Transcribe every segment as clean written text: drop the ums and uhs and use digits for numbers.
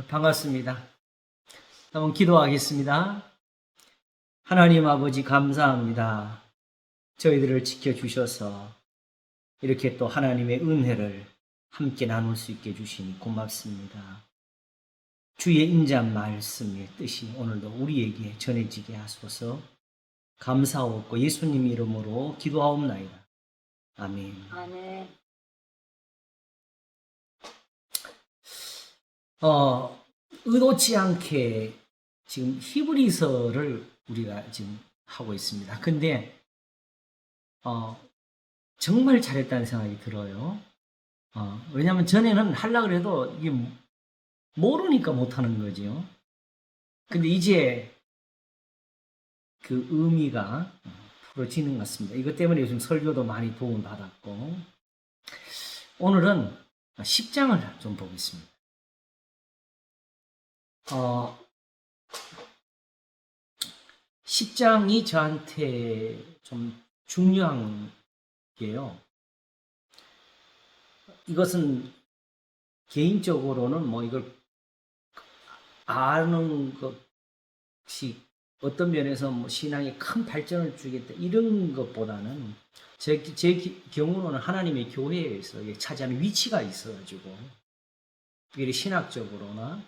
반갑습니다. 한번 기도하겠습니다. 하나님 아버지 감사합니다. 저희들을 지켜주셔서 이렇게 또 하나님의 은혜를 함께 나눌 수 있게 해주시니 고맙습니다. 주의 인자한 말씀의 뜻이 오늘도 우리에게 전해지게 하소서. 감사하옵고 예수님 이름으로 기도하옵나이다. 아멘. 아멘. 의도치 않게 지금 히브리서를 우리가 지금 하고 있습니다. 근데 정말 잘했다는 생각이 들어요. 왜냐하면 전에는 하려고 해도 이게 모르니까 못하는 거죠. 근데 이제 그 의미가 풀어지는 것 같습니다. 이것 때문에 요즘 설교도 많이 도움을 받았고, 오늘은 10장을 좀 보겠습니다. 10장이 저한테 좀 중요한 게요. 이것은 개인적으로는 뭐 이걸 아는 것이 어떤 면에서 뭐 신앙에 큰 발전을 주겠다 이런 것보다는 제 경우는 하나님의 교회에서 차지하는 위치가 있어가지고, 특별히 신학적으로나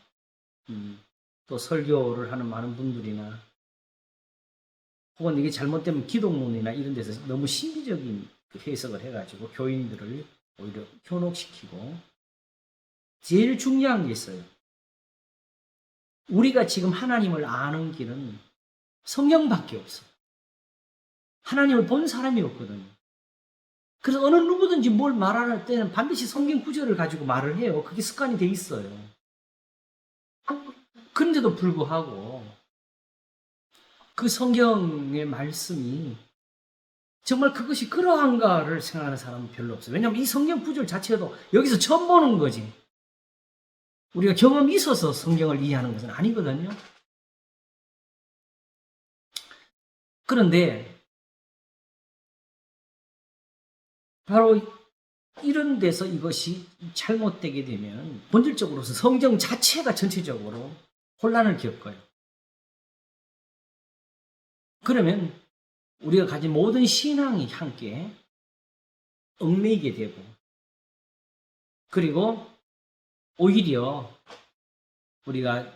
또 설교를 하는 많은 분들이나 혹은 이게 잘못되면 기독론이나 이런 데서 너무 신비적인 해석을 해가지고 교인들을 오히려 현혹시키고, 제일 중요한 게 있어요. 우리가 지금 하나님을 아는 길은 성경밖에 없어요. 하나님을 본 사람이 없거든요. 그래서 어느 누구든지 뭘 말할 때는 반드시 성경 구절을 가지고 말을 해요. 그게 습관이 돼 있어요. 그런데도 불구하고 그 성경의 말씀이 정말 그것이 그러한가를 생각하는 사람은 별로 없어요. 왜냐하면 이 성경 구절 자체도 여기서 처음 보는 거지. 우리가 경험이 있어서 성경을 이해하는 것은 아니거든요. 그런데 바로 이런 데서 이것이 잘못되게 되면 본질적으로서 성경 자체가 전체적으로 혼란을 겪어요. 그러면 우리가 가진 모든 신앙이 함께 얽매이게 되고, 그리고 오히려 우리가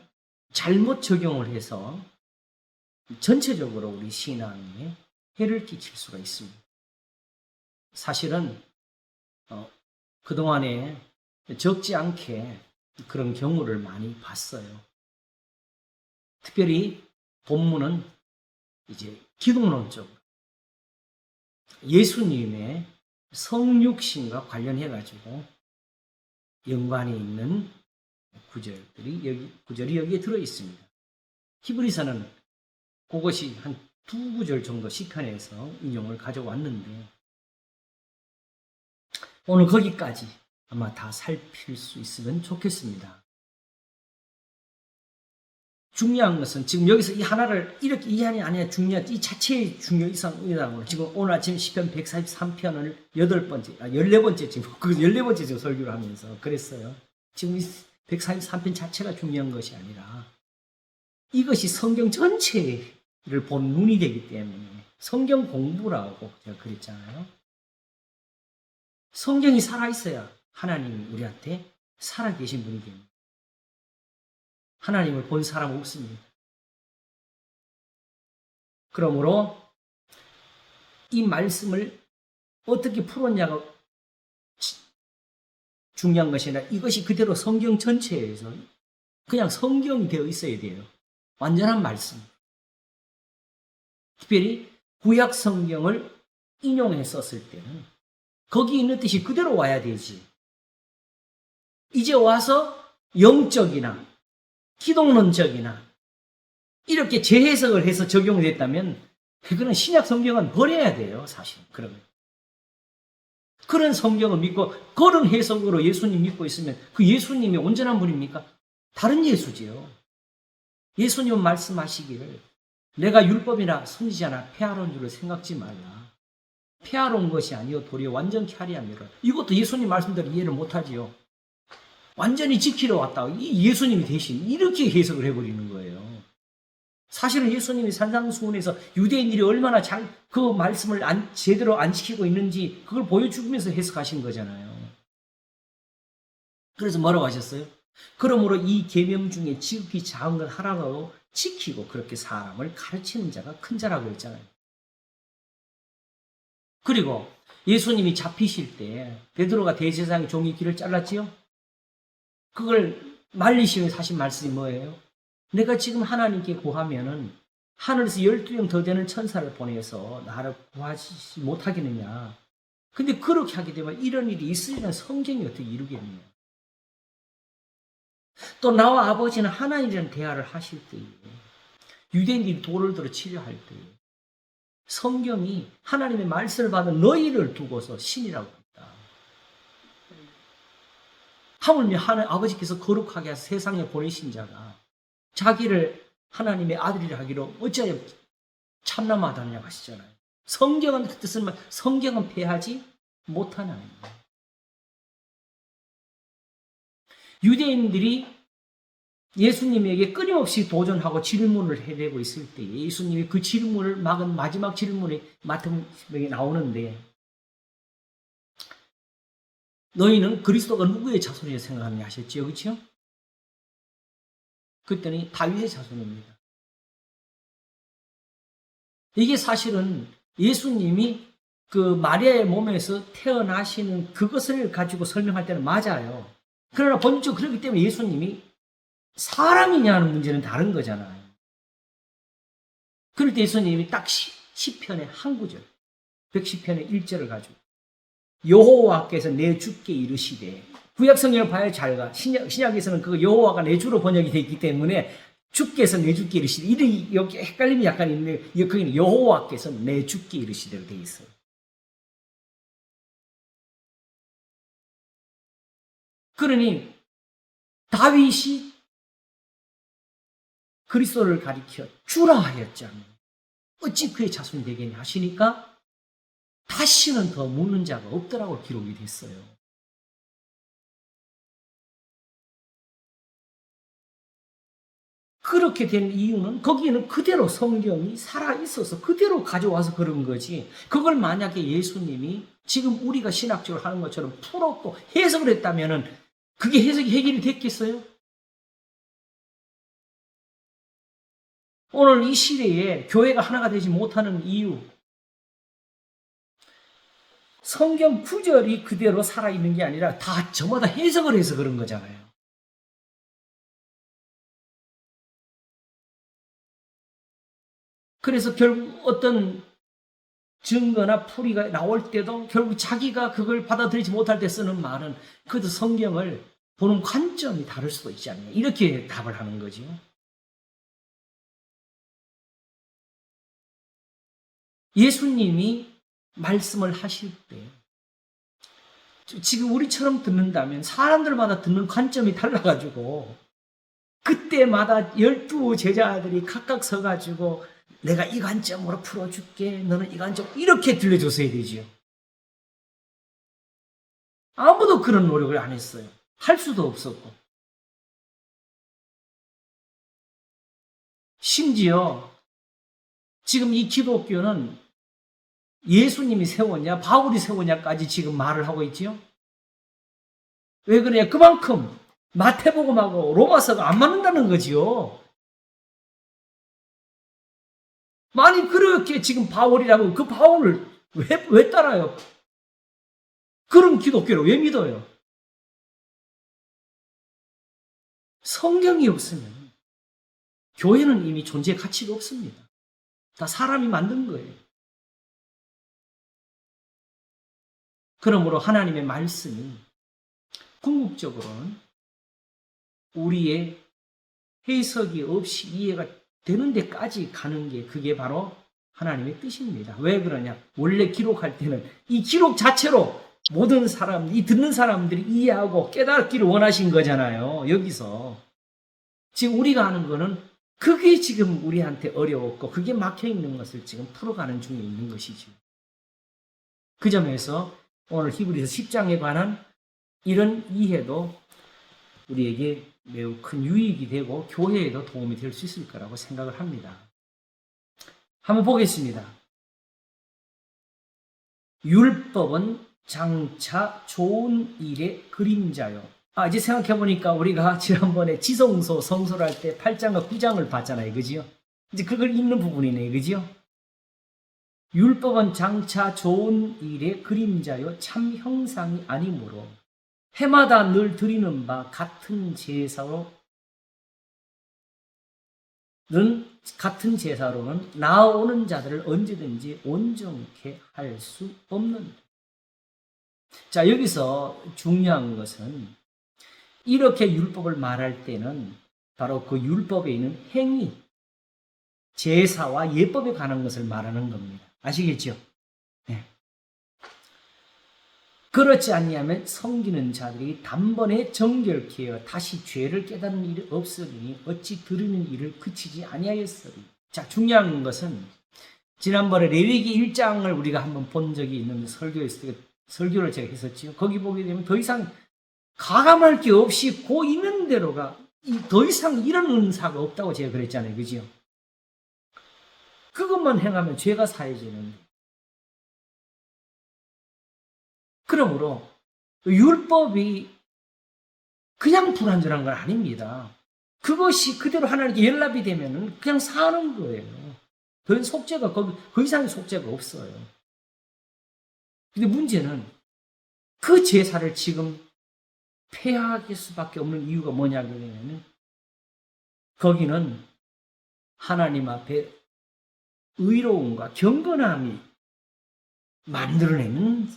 잘못 적용을 해서 전체적으로 우리 신앙에 해를 끼칠 수가 있습니다. 사실은 그동안에 적지 않게 그런 경우를 많이 봤어요. 특별히 본문은 이제 기독론적으로 예수님의 성육신과 관련해가지고 연관이 있는 구절이 여기에 들어있습니다. 히브리서는 그것이 한 2구절 정도 시편에서 인용을 가져왔는데, 오늘 거기까지 아마 다 살필 수 있으면 좋겠습니다. 중요한 것은 지금 여기서 이 하나를 이렇게 이해하니 아니야 중요한 이 자체의 중요 이상으로 지금 오늘 아침 시편 143편을 14번째 지금 그 14번째 지금 설교를 하면서 그랬어요. 지금 이 143편 자체가 중요한 것이 아니라 이것이 성경 전체를 본 눈이 되기 때문에 성경 공부라고 제가 그랬잖아요. 성경이 살아있어야 하나님이 우리한테 살아계신 분이 됩니다. 하나님을 본 사람 없습니다. 그러므로 이 말씀을 어떻게 풀었냐가 중요한 것이 아니라 이것이 그대로 성경 전체에서 그냥 성경이 되어 있어야 돼요. 완전한 말씀. 특별히 구약 성경을 인용했었을 때는 거기 있는 뜻이 그대로 와야 되지. 이제 와서 영적이나 기독론적이나 이렇게 재해석을 해서 적용됐다면 그거는 신약 성경은 버려야 돼요. 사실 그러면 그런 성경을 믿고 그런 해석으로 예수님 믿고 있으면 그 예수님이 온전한 분입니까? 다른 예수지요. 예수님은 말씀하시기를 내가 율법이나 선지자나 폐하러 줄을 생각지 말라. 폐하러 온 것이 아니요 도리어 완전케 하리 함이라. 이것도 예수님 말씀대로 이해를 못하지요. 완전히 지키러 왔다. 이 예수님이 대신 이렇게 해석을 해버리는 거예요. 사실은 예수님이 산상수훈에서 유대인들이 얼마나 그 말씀을 제대로 안 지키고 있는지 그걸 보여주면서 해석하신 거잖아요. 그래서 뭐라고 하셨어요? 그러므로 이 계명 중에 지극히 작은 것 하나라도 지키고 그렇게 사람을 가르치는 자가 큰 자라고 했잖아요. 그리고 예수님이 잡히실 때 베드로가 대제사장의 종이 귀를 잘랐지요? 그걸 말리시면서 하신 말씀이 뭐예요? 내가 지금 하나님께 구하면은 하늘에서 12명 더 되는 천사를 보내서 나를 구하지 못하겠느냐. 근데 그렇게 하게 되면 이런 일이 있으려면 성경이 어떻게 이루겠느냐. 또 나와 아버지는 하나님이라는 대화를 하실 때에 유대인들이 돌을 들어 치려할 때에 성경이 하나님의 말씀을 받은 너희를 두고서 신이라고 했다. 하물며 아버지께서 거룩하게 하사 세상에 보내신 자가 자기를 하나님의 아들이라 하기로 어찌하여 참남하다느냐고 하시잖아요. 성경은 그 뜻은 성경은 패하지 못하나니. 유대인들이 예수님에게 끊임없이 도전하고 질문을 해대고 있을 때 예수님이 그 질문을 막은 마지막 질문이 마태복음에 나오는데 너희는 그리스도가 누구의 자손이라고 생각하느냐 하셨지요. 그렇죠? 그랬더니 다윗의 자손입니다. 이게 사실은 예수님이 그 마리아의 몸에서 태어나시는 그것을 가지고 설명할 때는 맞아요. 그러나 본질적으로 그렇기 때문에 예수님이 사람이냐는 문제는 다른 거잖아요. 그럴 때 예수님이 딱 시편의 한 구절, 110편의 1절을 가지고 여호와께서 내 주께 이르시되, 구약 성경을 봐야 잘 가. 신약에서는 그 여호와가 내 주로 번역이 되어 있기 때문에 주께서 내 주께 이르시되, 이런 여기 헷갈림이 약간 있는데 거기는 여호와께서 내 주께 이르시되로 되어 있어요. 그러니 다윗이 그리스도를 가리켜 주라 하였잖아요. 어찌 그의 자손이 되겠냐 하시니까 다시는 더 묻는 자가 없더라고 기록이 됐어요. 그렇게 된 이유는 거기에는 그대로 성경이 살아있어서 그대로 가져와서 그런 거지. 그걸 만약에 예수님이 지금 우리가 신학적으로 하는 것처럼 풀었고 해석을 했다면 그게 해결이 됐겠어요? 오늘 이 시대에 교회가 하나가 되지 못하는 이유, 성경 구절이 그대로 살아있는 게 아니라 다 저마다 해석을 해서 그런 거잖아요. 그래서 결국 어떤 증거나 풀이가 나올 때도 결국 자기가 그걸 받아들이지 못할 때 쓰는 말은 그래도 성경을 보는 관점이 다를 수도 있지 않냐. 이렇게 답을 하는 거죠. 예수님이 말씀을 하실 때 지금 우리처럼 듣는다면 사람들마다 듣는 관점이 달라가지고 그때마다 12 제자들이 각각 서가지고 내가 이 관점으로 풀어줄게, 너는 이 관점, 이렇게 들려줬어야 되지요. 아무도 그런 노력을 안 했어요. 할 수도 없었고. 심지어 지금 이 기독교는 예수님이 세웠냐 바울이 세웠냐까지 지금 말을 하고 있지요. 왜 그러냐? 그만큼 마태복음하고 로마서가 안 맞는다는 거지요. 만약 그렇게 지금 바울이라면 그 바울을 왜 따라요? 그런 기독교를 왜 믿어요? 성경이 없으면 교회는 이미 존재 가치가 없습니다. 다 사람이 만든 거예요. 그러므로 하나님의 말씀이 궁극적으로는 우리의 해석이 없이 이해가 되는 데까지 가는 게 그게 바로 하나님의 뜻입니다. 왜 그러냐? 원래 기록할 때는 이 기록 자체로 모든 사람, 이 듣는 사람들이 이해하고 깨닫기를 원하신 거잖아요. 여기서. 지금 우리가 하는 거는 그게 지금 우리한테 어려웠고 그게 막혀있는 것을 지금 풀어가는 중에 있는 것이죠. 그 점에서 오늘 히브리서 10장에 관한 이런 이해도 우리에게 매우 큰 유익이 되고 교회에도 도움이 될 수 있을 거라고 생각을 합니다. 한번 보겠습니다. 율법은 장차 좋은 일의 그림자요. 이제 생각해보니까 우리가 지난번에 지성소 성소를 할 때 8장과 9장을 봤잖아요. 그지요? 이제 그걸 읽는 부분이네요. 그지요? 율법은 장차 좋은 일의 그림자요. 참 형상이 아니므로 해마다 늘 드리는 바 같은 제사로는 나아오는 자들을 언제든지 온전케 할 수 없는. 자, 여기서 중요한 것은 이렇게 율법을 말할 때는 바로 그 율법에 있는 행위, 제사와 예법에 관한 것을 말하는 겁니다. 아시겠죠? 네. 그렇지 않냐면 섬기는 자들이 단번에 정결케 하여 다시 죄를 깨닫는 일이 없으리니 어찌 들으는 일을 그치지 아니하였으리. 자, 중요한 것은 지난번에 레위기 1장을 우리가 한번 본 적이 있는 설교를 제가 했었지요. 거기 보게 되면 더 이상 가감할 게 없이 고 있는 대로가 더 이상 이런 은사가 없다고 제가 그랬잖아요. 그죠? 그것만 행하면 죄가 사해지는데. 그러므로 율법이 그냥 불완전한 건 아닙니다. 그것이 그대로 하나님께 연락이 되면 그냥 사는 거예요. 더 이상 속죄가 그 이상의 속죄가 없어요. 근데 문제는 그 제사를 지금 폐하할 수밖에 없는 이유가 뭐냐면 거기는 하나님 앞에 의로움과 경건함이 만들어내는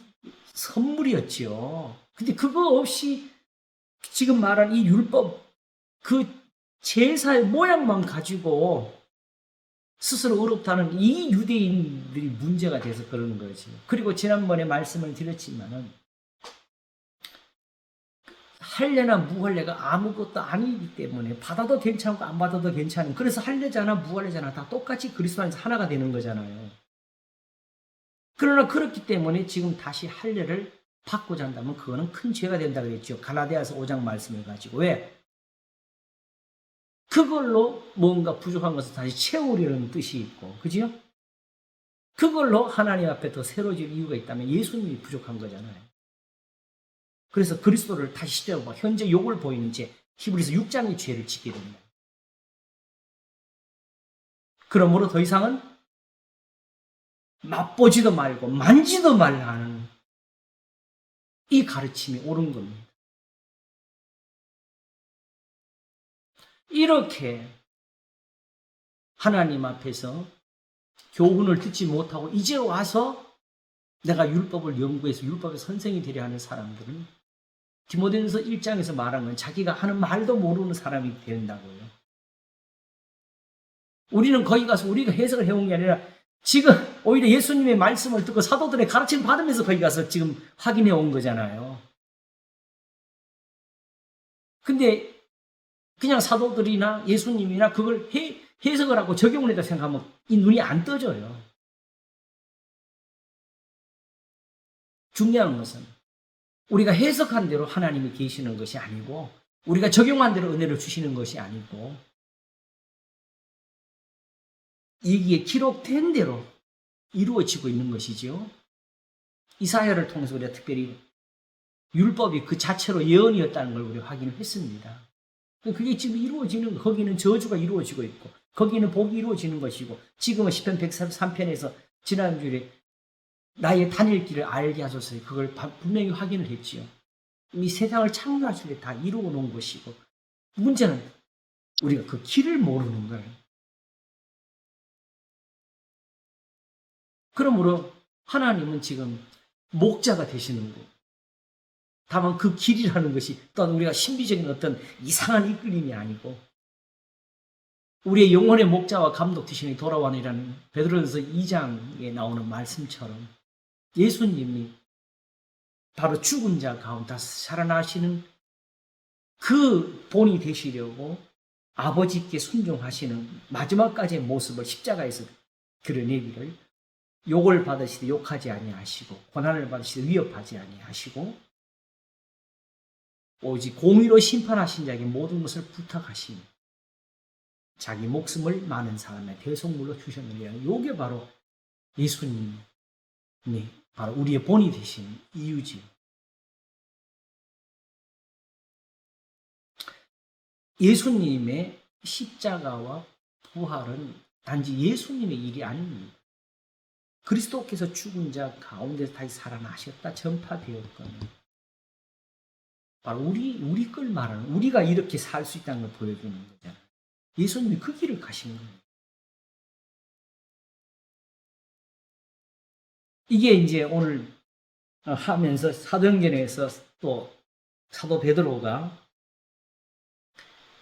선물이었지요. 근데 그거 없이 지금 말한 이 율법, 그 제사의 모양만 가지고 스스로 의롭다는 이 유대인들이 문제가 돼서 그러는 거지. 그리고 지난번에 말씀을 드렸지만은 할례나 무할례가 아무것도 아니기 때문에 받아도 괜찮고 안 받아도 괜찮은, 그래서 할례자나 무할례자나 다 똑같이 그리스도 안에서 하나가 되는 거잖아요. 그러나 그렇기 때문에 지금 다시 할례를 받고자 한다면 그거는 큰 죄가 된다고 그랬죠. 갈라디아서 5장 말씀을 가지고. 왜? 그걸로 뭔가 부족한 것을 다시 채우려는 뜻이 있고, 그지요? 그걸로 하나님 앞에 더 새로워질 이유가 있다면 예수님이 부족한 거잖아요. 그래서 그리스도를 다시 시대로 현재 욕을 보이는 죄, 히브리서 6장의 죄를 짓게 됩니다. 그러므로 더 이상은 맛보지도 말고 만지도 말라는 이 가르침이 옳은 겁니다. 이렇게 하나님 앞에서 교훈을 듣지 못하고 이제 와서 내가 율법을 연구해서 율법의 선생이 되려 하는 사람들은 디모데전서 1장에서 말한 건 자기가 하는 말도 모르는 사람이 된다고요. 우리는 거기 가서 우리가 해석을 해온 게 아니라 지금 오히려 예수님의 말씀을 듣고 사도들의 가르침을 받으면서 거기 가서 지금 확인해 온 거잖아요. 근데 그냥 사도들이나 예수님이나 그걸 해석을 하고 적용을 했다 생각하면 이 눈이 안 떠져요. 중요한 것은 우리가 해석한 대로 하나님이 계시는 것이 아니고 우리가 적용한 대로 은혜를 주시는 것이 아니고 여기에 기록된 대로 이루어지고 있는 것이죠. 이사야를 통해서 우리가 특별히 율법이 그 자체로 예언이었다는 걸 우리가 확인을 했습니다. 그게 지금 이루어지는, 거기는 저주가 이루어지고 있고 거기는 복이 이루어지는 것이고 지금은 시편 143편에서 지난주에 나의 다닐 길을 알게 하소서 그걸 분명히 확인을 했지요. 이 세상을 창조하실 때 다 이루어 놓은 것이고 문제는 우리가 그 길을 모르는 거예요. 그러므로 하나님은 지금 목자가 되시는 거. 다만 그 길이라는 것이 또한 우리가 신비적인 어떤 이상한 이끌림이 아니고 우리의 영혼의 목자와 감독 되시는 돌아와니라는 베드로전서 2장에 나오는 말씀처럼 예수님이 바로 죽은 자 가운데 살아나시는 그 본이 되시려고 아버지께 순종하시는 마지막까지의 모습을 십자가에서 드러내기를 욕을 받으시되 욕하지 아니하시고 고난을 받으시되 위협하지 아니하시고 오직 공의로 심판하신 자에게 모든 것을 부탁하시니 자기 목숨을 많은 사람의 대속물로 주셨느니라. 이게 바로 예수님이 바로 우리의 본이 되신 이유지. 예수님의 십자가와 부활은 단지 예수님의 일이 아닙니다. 그리스도께서 죽은 자 가운데서 다시 살아나셨다 전파되었거든요. 바로 우리 걸 말하는, 우리가 이렇게 살 수 있다는 걸 보여주는 거잖아요. 예수님이 그 길을 가신 거예요. 이게 이제 오늘 하면서 사도행전에서 또 사도 베드로가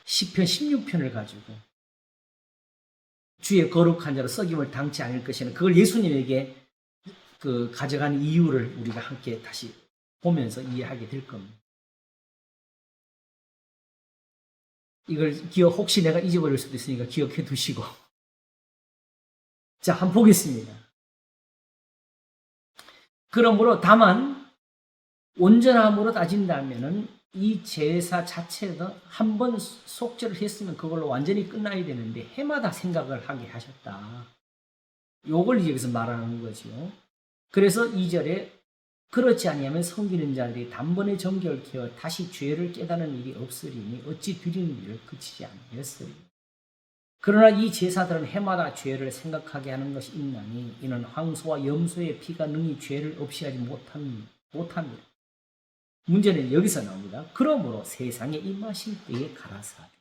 시편 16편을 가지고 주의 거룩한 자로 썩임을 당치 않을 것이는 그걸 예수님에게 가져간 이유를 우리가 함께 다시 보면서 이해하게 될 겁니다. 이걸 혹시 내가 잊어버릴 수도 있으니까 기억해 두시고. 자, 한번 보겠습니다. 그러므로 다만 온전함으로 따진다면은 이 제사 자체도 한 번 속죄를 했으면 그걸로 완전히 끝나야 되는데 해마다 생각을 하게 하셨다. 요걸 여기서 말하는 거죠. 그래서 2절에 그렇지 아니하면 섬기는 자들이 단번에 정결케 하여 다시 죄를 깨닫는 일이 없으리니 어찌 드리는 일을 그치지 아니하였으리. 그러나 이 제사들은 해마다 죄를 생각하게 하는 것이 있나니 이는 황소와 염소의 피가 능히 죄를 없이 하지 못합니다. 문제는 여기서 나옵니다. 그러므로 세상에 임하실 때에 가라사대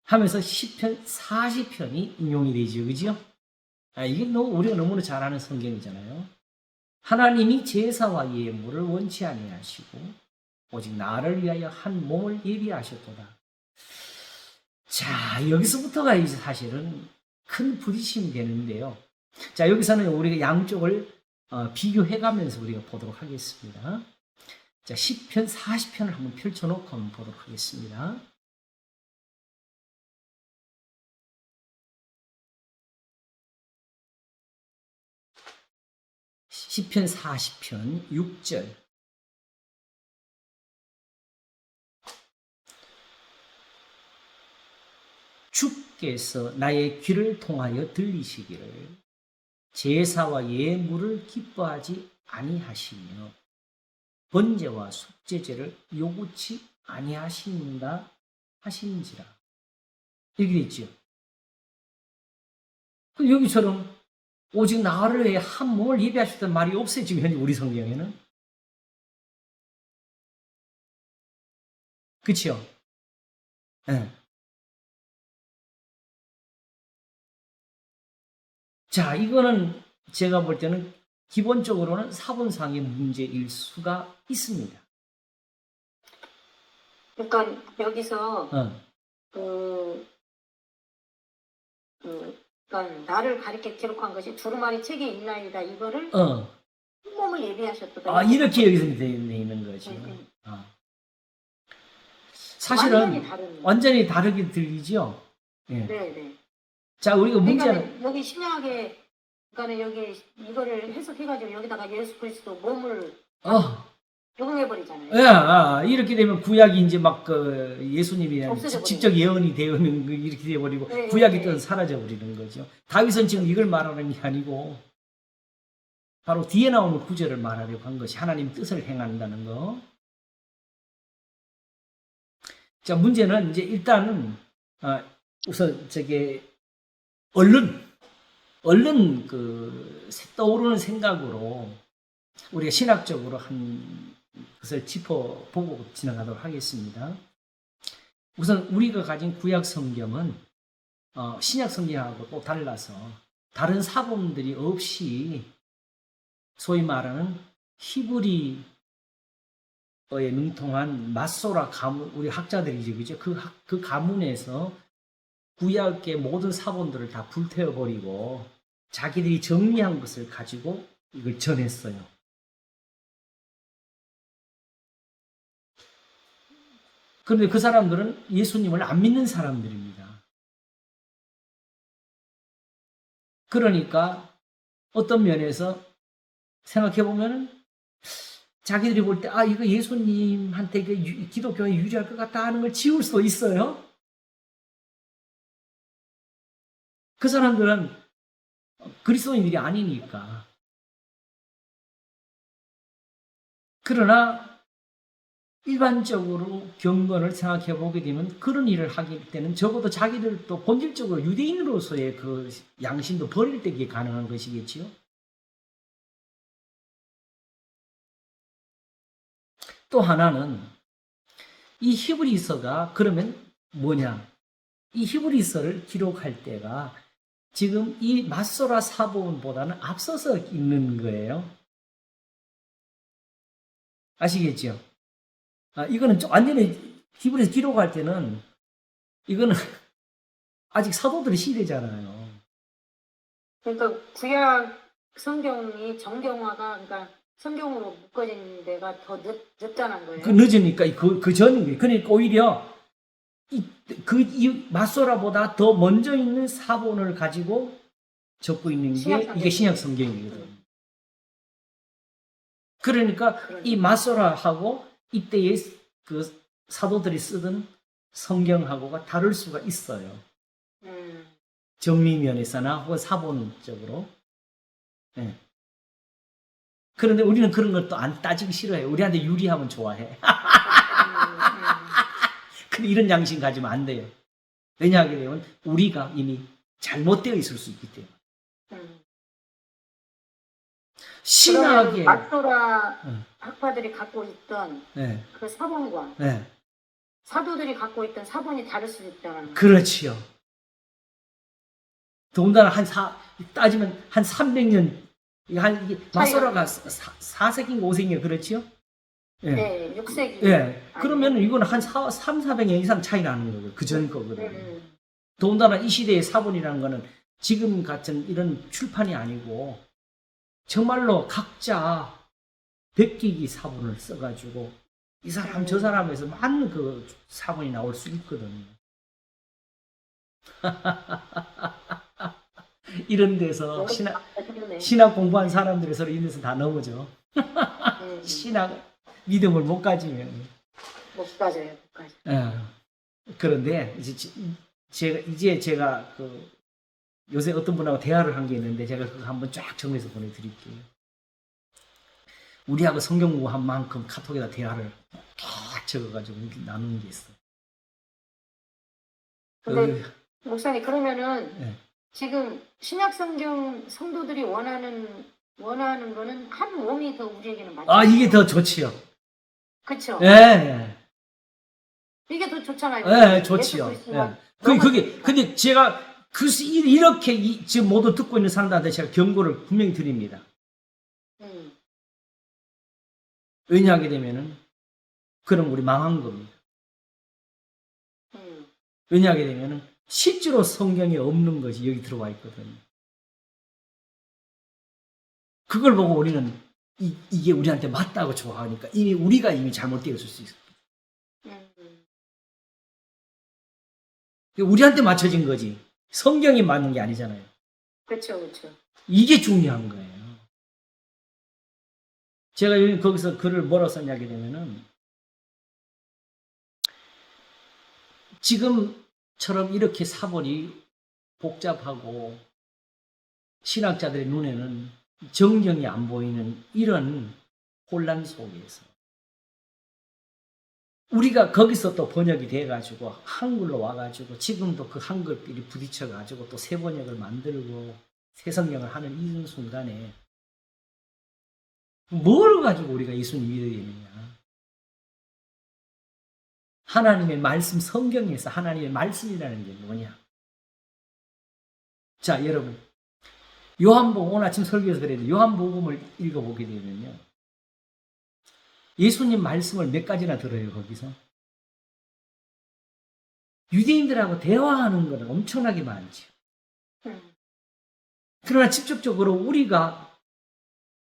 하면서 시편 40편이 인용이 되죠. 그죠? 이게 우리가 너무나 잘 아는 성경이잖아요. 하나님이 제사와 예물을 원치 아니하시고 오직 나를 위하여 한 몸을 예비하셨도다. 자, 여기서부터가 이제 사실은 큰 부딪힘이 되는데요. 자, 여기서는 우리가 양쪽을 비교해가면서 우리가 보도록 하겠습니다. 자, 시편 40편을 한번 펼쳐놓고 한번 보도록 하겠습니다. 시편 40편 6절. 주께서 나의 귀를 통하여 들리시기를 제사와 예물을 기뻐하지 아니하시며 번제와 속죄제를 요구치 아니하신다 하신지라. 여기 있죠. 여기처럼 오직 나를 위해 한 몸을 예비하셨다는 말이 없어요. 지금 현재 우리 성경에는. 그렇죠? 네. 자, 이거는 제가 볼 때는 기본적으로는 사본상의 문제일 수가 있습니다. 그러니까 여기서 그러니까 나를 가리켜 기록한 것이 두루마리 책에 있나이다. 이거를 몸을 예비하셨다. 이렇게 여기서 되어 있는 거죠. 사실은 완전히 다르게 들리죠. 네. 네. 자, 우리가 그러니까 문제는 여기 신약에 그러니까 여기 이거를 해석해가지고 여기다가 예수 그리스도 몸을 적용해버리잖아요. 이렇게 되면 구약이 이제 막 예수님이 직접 예언이 되는 이렇게 되어버리고 네, 구약의 뜻은 사라져버리는 거죠. 다윗은 지금 이걸 말하는 게 아니고 바로 뒤에 나오는 구절을 말하려고 한 것이 하나님 뜻을 행한다는 거. 자, 문제는 이제 일단은 우선 얼른 떠오르는 생각으로 우리가 신학적으로 한 것을 짚어보고 지나가도록 하겠습니다. 우선 우리가 가진 구약 성경은 신약 성경하고 또 달라서 다른 사본들이 없이 소위 말하는 히브리어에 능통한 마소라 가문, 우리 학자들이죠, 그죠? 그 가문에서 구약의 모든 사본들을 다 불태워버리고 자기들이 정리한 것을 가지고 이걸 전했어요. 그런데 그 사람들은 예수님을 안 믿는 사람들입니다. 그러니까 어떤 면에서 생각해보면 자기들이 볼 때, 아, 이거 예수님한테 이게 기독교에 유리할 것 같다 하는 걸 지울 수도 있어요. 그 사람들은 그리스도인들이 아니니까. 그러나 일반적으로 경건을 생각해 보게 되면 그런 일을 하기 때는 적어도 자기들도 본질적으로 유대인으로서의 그 양심도 버릴 때에 가능한 것이겠지요. 또 하나는 이 히브리서가 그러면 뭐냐? 이 히브리서를 기록할 때가 지금 이 마소라 사본보다는 앞서서 있는 거예요. 아시겠죠? 이거는 완전히 히브리서 기록할 때는 이거는 아직 사도들의 시대잖아요. 그러니까 구약 성경이 정경화가 그러니까 성경으로 묶어진 데가 더 늦다는 거예요. 그 늦으니까 그 전인 그러니까 오히려 이 마소라보다 더 먼저 있는 사본을 가지고 적고 있는 게 이게 신약 성경이거든. 그러니까 이 마소라하고 이때의 그 사도들이 쓰던 성경하고가 다를 수가 있어요. 정리면에서나 혹은 사본적으로. 네. 그런데 우리는 그런 것도 안 따지기 싫어해. 우리한테 유리하면 좋아해. 근데 이런 양심 가지면 안 돼요. 왜냐하게 되면 우리가 이미 잘못되어 있을 수 있기 때문에. 신학의 마소라 학파들이 갖고 있던 네. 그 사본과 네. 사도들이 갖고 있던 사본이 다를 수 있다는 거예요. 그렇지요. 더군다나 따지면 한 300년, 이게 마소라가 4세기인가 5세기인가 그렇지요? 예. 네, 6세기. 예. 그러면 이거는 한 3, 400년 이상 차이 나는 거예요. 그 전 거거든요. 더군다나 이 시대의 사본이라는 거는 지금 같은 이런 출판이 아니고 정말로 각자 백기기 사본을 써가지고 이 사람 저 사람에서 많은 그 사본이 나올 수 있거든요. 이런 데서 신학 공부한 사람들이 서로 이런 데서 다 넘어져. 신학 믿음을 못 가지면 못 가져요. 그런데 이제 제가 요새 어떤 분하고 대화를 한 게 있는데 제가 그거 한번 쫙 정리해서 보내드릴게요. 우리하고 성경 공부한 만큼 카톡에다 대화를 쫙 적어가지고 나누는 게 있어. 근데 목사님 그러면은 네. 지금 신약 성경 성도들이 원하는 거는 한 몸이 더 우리에게는 맞죠? 이게 더 좋지요. 그렇죠. 예. 이게 더 좋잖아요. 예, 좋지요. 예. 근데 제가 이렇게 지금 모두 듣고 있는 사람들한테 제가 경고를 분명히 드립니다. 왜냐하게 되면은 그럼 우리 망한 겁니다. 왜냐하게 되면은 실제로 성경에 없는 것이 여기 들어와 있거든요. 그걸 보고 우리는 이게 우리한테 맞다고 좋아하니까 우리가 잘못되어 있을 수 있어요. 우리한테 맞춰진 거지. 성경이 맞는 게 아니잖아요. 그렇죠, 그렇죠. 이게 중요한 거예요. 제가 거기서 글을 뭐라고 썼냐게 되면은 지금처럼 이렇게 사본이 복잡하고 신학자들의 눈에는 정경이 안 보이는 이런 혼란 속에서 우리가 거기서 또 번역이 돼가지고 한글로 와가지고 지금도 그 한글끼리 부딪혀가지고 또 새 번역을 만들고 새 성경을 하는 이 순간에 뭘 가지고 우리가 예수님 믿어야 되느냐? 하나님의 말씀 성경에서 하나님의 말씀이라는 게 뭐냐? 자, 여러분 요한복음 오늘 아침 설교에서 그래도 요한복음을 읽어보게 되면요. 예수님 말씀을 몇 가지나 들어요, 거기서. 유대인들하고 대화하는 거는 엄청나게 많죠. 그러나 직접적으로 우리가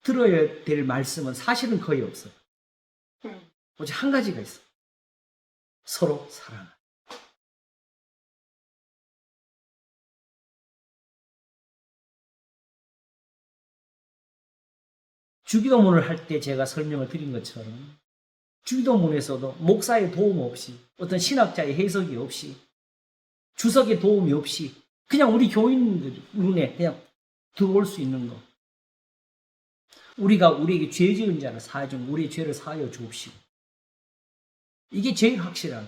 들어야 될 말씀은 사실은 거의 없어요. 오직 한 가지가 있어. 서로 사랑하는. 주기도문을 할 때 제가 설명을 드린 것처럼 주기도문에서도 목사의 도움 없이 어떤 신학자의 해석이 없이 주석의 도움이 없이 그냥 우리 교인들 눈에 그냥 들어올 수 있는 것. 우리가 우리에게 죄 지은 자를 사하여 준 우리의 죄를 사하여 주옵시고. 이게 제일 확실하고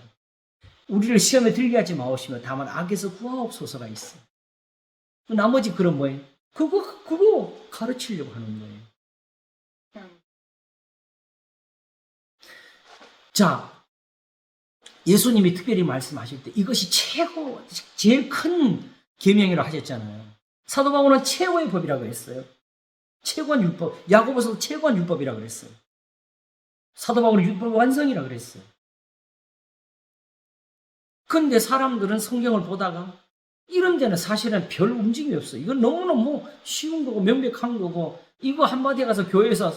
우리를 시험에 들게 하지 마옵시며 다만 악에서 구하옵소서가 있어. 나머지 그런 뭐예요? 그거 가르치려고 하는 거예요. 자, 예수님이 특별히 말씀하실 때 이것이 제일 큰 계명이라고 하셨잖아요. 사도 바울은 최고의 법이라고 했어요. 최고한 율법, 야고보서도 최고한 율법이라고 그랬어요. 사도 바울은 율법 완성이라고 그랬어요. 그런데 사람들은 성경을 보다가 이런 데는 사실은 별 움직임이 없어요. 이건 너무너무 쉬운 거고 명백한 거고 이거 한마디에 가서 교회에서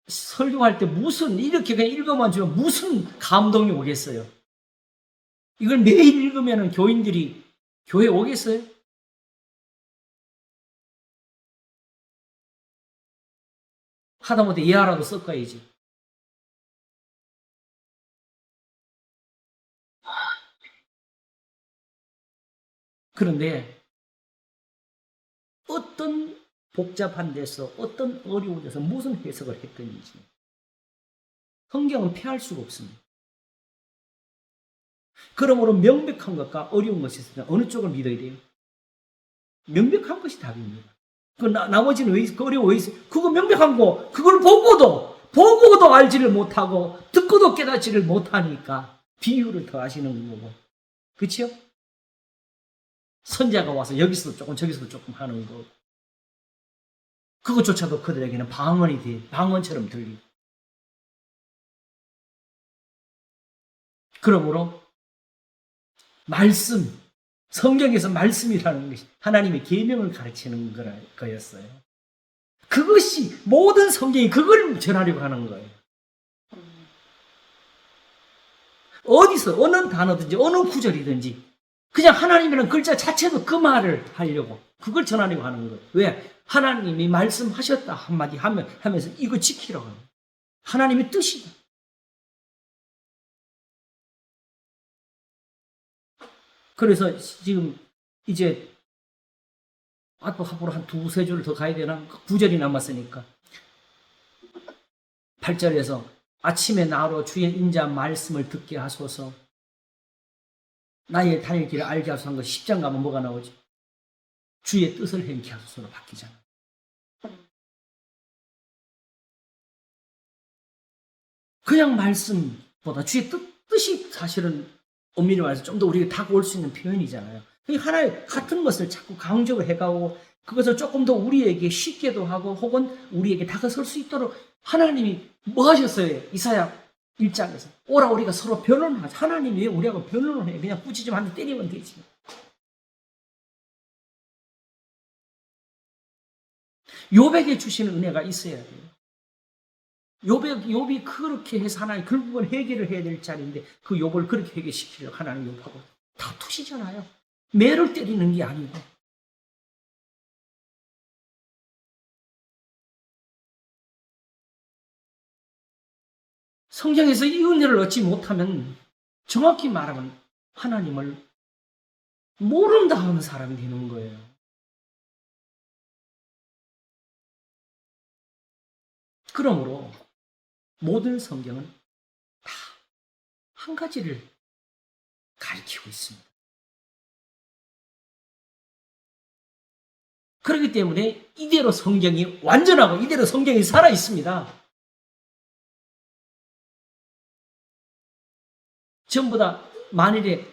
설교할 때 무슨 이렇게 그냥 읽어만 주면 무슨 감동이 오겠어요. 이걸 매일 읽으면 교인들이 교회 오겠어요? 하다못해 예하라도 섞어야지. 그런데 어떤 복잡한 데서 어떤 어려운 데서 무슨 해석을 했든지 성경은 피할 수가 없습니다. 그러므로 명백한 것과 어려운 것이 있으면 어느 쪽을 믿어야 돼요? 명백한 것이 답입니다. 나머지는 왜 어려워 왜 있어요? 그거 명백한 거 그걸 보고도 알지를 못하고 듣고도 깨닫지를 못하니까 비유를 더 하시는 거고 그렇죠? 선자가 와서 여기서도 조금 저기서도 조금 하는 거 그것조차도 그들에게는 방언처럼 들리고 그러므로 말씀 성경에서 말씀이라는 것이 하나님의 계명을 가르치는 거였어요. 그것이 모든 성경이 그걸 전하려고 하는 거예요. 어디서 어느 단어든지 어느 구절이든지 그냥 하나님이라는 글자 자체도 그 말을 하려고 그걸 전하려고 하는 거예요. 왜? 하나님이 말씀하셨다 한마디 하면서 이거 지키라고 하는 거예요. 하나님의 뜻이다. 그래서 지금 이제 앞으로 한 두세 줄을 더 가야 되나? 9절이 남았으니까 8절에서 아침에 나로 주의 인자 말씀을 듣게 하소서 나의 다닐 길을 알게 하소서 한 거 10장 가면 뭐가 나오지? 주의 뜻을 행케 하소서로 바뀌잖아. 그냥 말씀보다 주의 뜻이 사실은 엄밀히 말해서 좀 더 우리에게 다가올 수 있는 표현이잖아요. 하나의 같은 것을 자꾸 강조를 해가고 그것을 조금 더 우리에게 쉽게도 하고 혹은 우리에게 다가설 수 있도록 하나님이 뭐 하셨어요? 이사야 1장에서 오라 우리가 서로 변론하자. 하나님이 왜 우리하고 변론을 해? 그냥 꾸짖 좀 한 대 때리면 되지. 욥에게 주시는 은혜가 있어야 돼요. 욥이 그렇게 해서 하나님 결국은 해결을 해야 될 자리인데 그 욥을 그렇게 해결시키려고 하나님 욥하고 다투시잖아요. 매를 때리는 게 아니고. 성경에서 이 은혜를 얻지 못하면 정확히 말하면 하나님을 모른다 하는 사람이 되는 거예요. 그러므로 모든 성경은 다 한 가지를 가리키고 있습니다. 그렇기 때문에 이대로 성경이 완전하고 이대로 성경이 살아 있습니다. 전부 다 만일에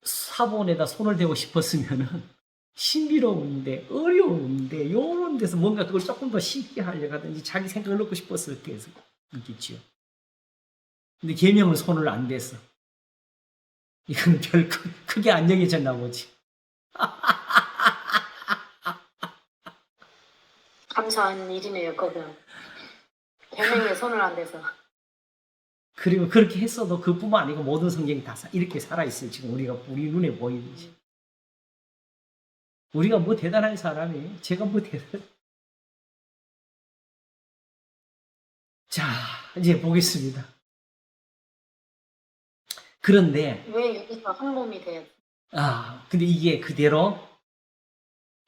사본에다 손을 대고 싶었으면 신비로운데 어려운데 요런 데서 뭔가 그걸 조금 더 쉽게 하려고 하든지 자기 생각을 넣고 싶었을 때에서 있겠지요. 근데 계명은 손을 안 댔어. 이건 별 크게 안 여겨졌나 보지. 감사한 일이네요, 그건. 계명에 손을 안 대서. 그리고 그렇게 했어도 그뿐만 아니고 모든 성경이 다 이렇게 살아있어요. 지금 우리 눈에 보이듯이. 우리가 뭐 대단한 사람이에요? 제가 뭐 대단한 자, 이제 보겠습니다. 그런데, 왜 여기서 한 몸이 돼요? 근데 이게 그대로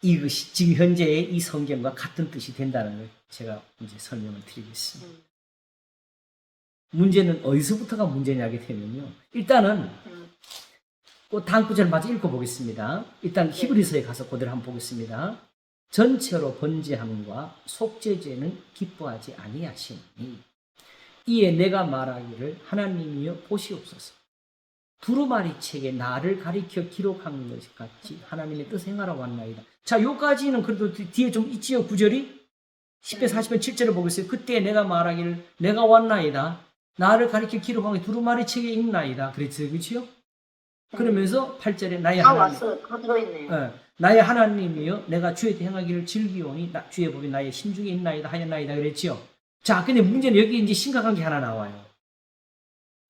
이것이 지금 현재의 이 성경과 같은 뜻이 된다는 걸 제가 이제 설명을 드리겠습니다. 문제는 어디서부터가 문제냐게 되면요. 일단은 그 다음 구절 마저 읽어보겠습니다. 일단 히브리서에 가서 그대로 한번 보겠습니다. 전체로 번제함과 속죄제는 기뻐하지 아니하시니 이에 내가 말하기를 하나님이여 보시옵소서. 두루마리 책에 나를 가리켜 기록한 것 같이 하나님의 뜻 행하러 왔나이다. 자, 요까지는 그래도 뒤에 좀 있지요, 구절이? 10편 40편 7절을 보겠어요. 그때 내가 말하기를 내가 왔나이다. 나를 가리켜 기록한 게 두루마리 책에 있나이다. 그랬어요, 그렇죠? 그러면서 8절에 나의 다 하나님, 왔어요. 다 들어있네요. 나의 하나님이여 내가 주의 행하기를 즐기오니 주의 법이 나의 심중에 있나이다 하였나이다 그랬죠. 자, 근데 문제는 여기 이제 심각한 게 하나 나와요.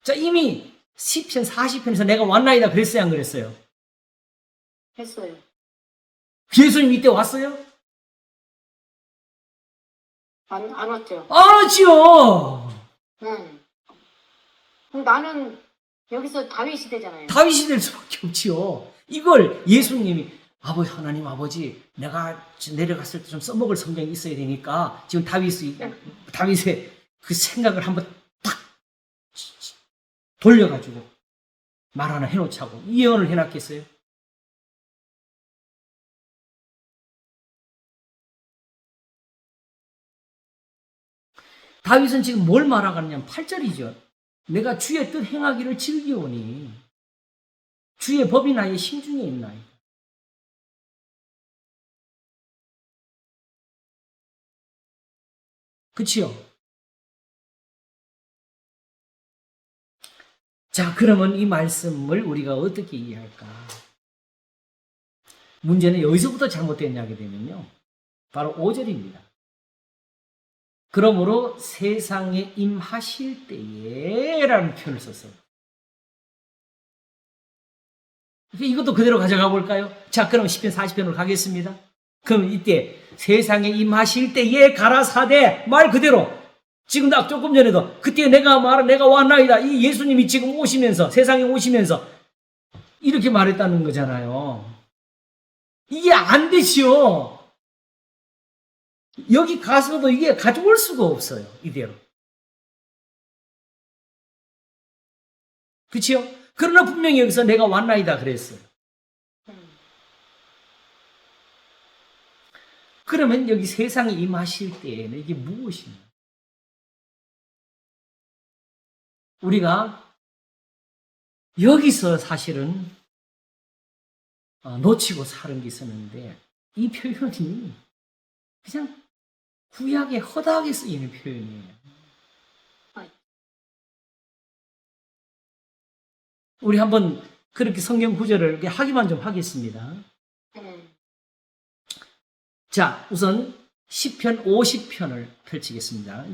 자, 이미 10편 40편에서 내가 왔나이다 그랬어요, 안 그랬어요? 했어요. 예수님 이때 왔어요? 안 왔죠. 안 왔지요. 그럼 나는 여기서 다윗 시대잖아요. 다윗이 될 수밖에 없지요. 이걸 예수님이 아버지 하나님 아버지 내가 내려갔을 때 좀 써먹을 성경이 있어야 되니까 지금 다윗의 그 생각을 한번 딱 돌려가지고 말 하나 해놓자고 이 예언을 해놨겠어요? 다윗은 지금 뭘 말하겠냐면 8절이죠. 내가 주의 뜻 행하기를 즐기오니 주의 법이 나의 심중에 있나이다. 그치요? 자, 그러면 이 말씀을 우리가 어떻게 이해할까? 문제는 여기서부터 잘못됐냐게 되면요. 바로 5절입니다. 그러므로 세상에 임하실 때에 라는 표현을 썼어요. 이것도 그대로 가져가 볼까요? 자, 그럼 10편 40편으로 가겠습니다. 그럼 이때 세상에 임하실 때에 가라사대 말 그대로 지금 나 조금 전에도 그때 내가 왔나이다. 이 예수님이 지금 오시면서 세상에 오시면서 이렇게 말했다는 거잖아요. 이게 안 되지요. 여기 가서도 이게 가져올 수가 없어요. 이대로. 그치요? 그러나 분명히 여기서 내가 왔나이다 그랬어요. 그러면 여기 세상에 임하실 때에는 이게 무엇이냐? 우리가 여기서 사실은 놓치고 사는 게 있었는데 이 표현이 그냥 구약에 허다하게 쓰이는 표현이에요. 우리 한번 그렇게 성경 구절을 하기만 좀 하겠습니다. 자, 우선 10편 50편을 펼치겠습니다.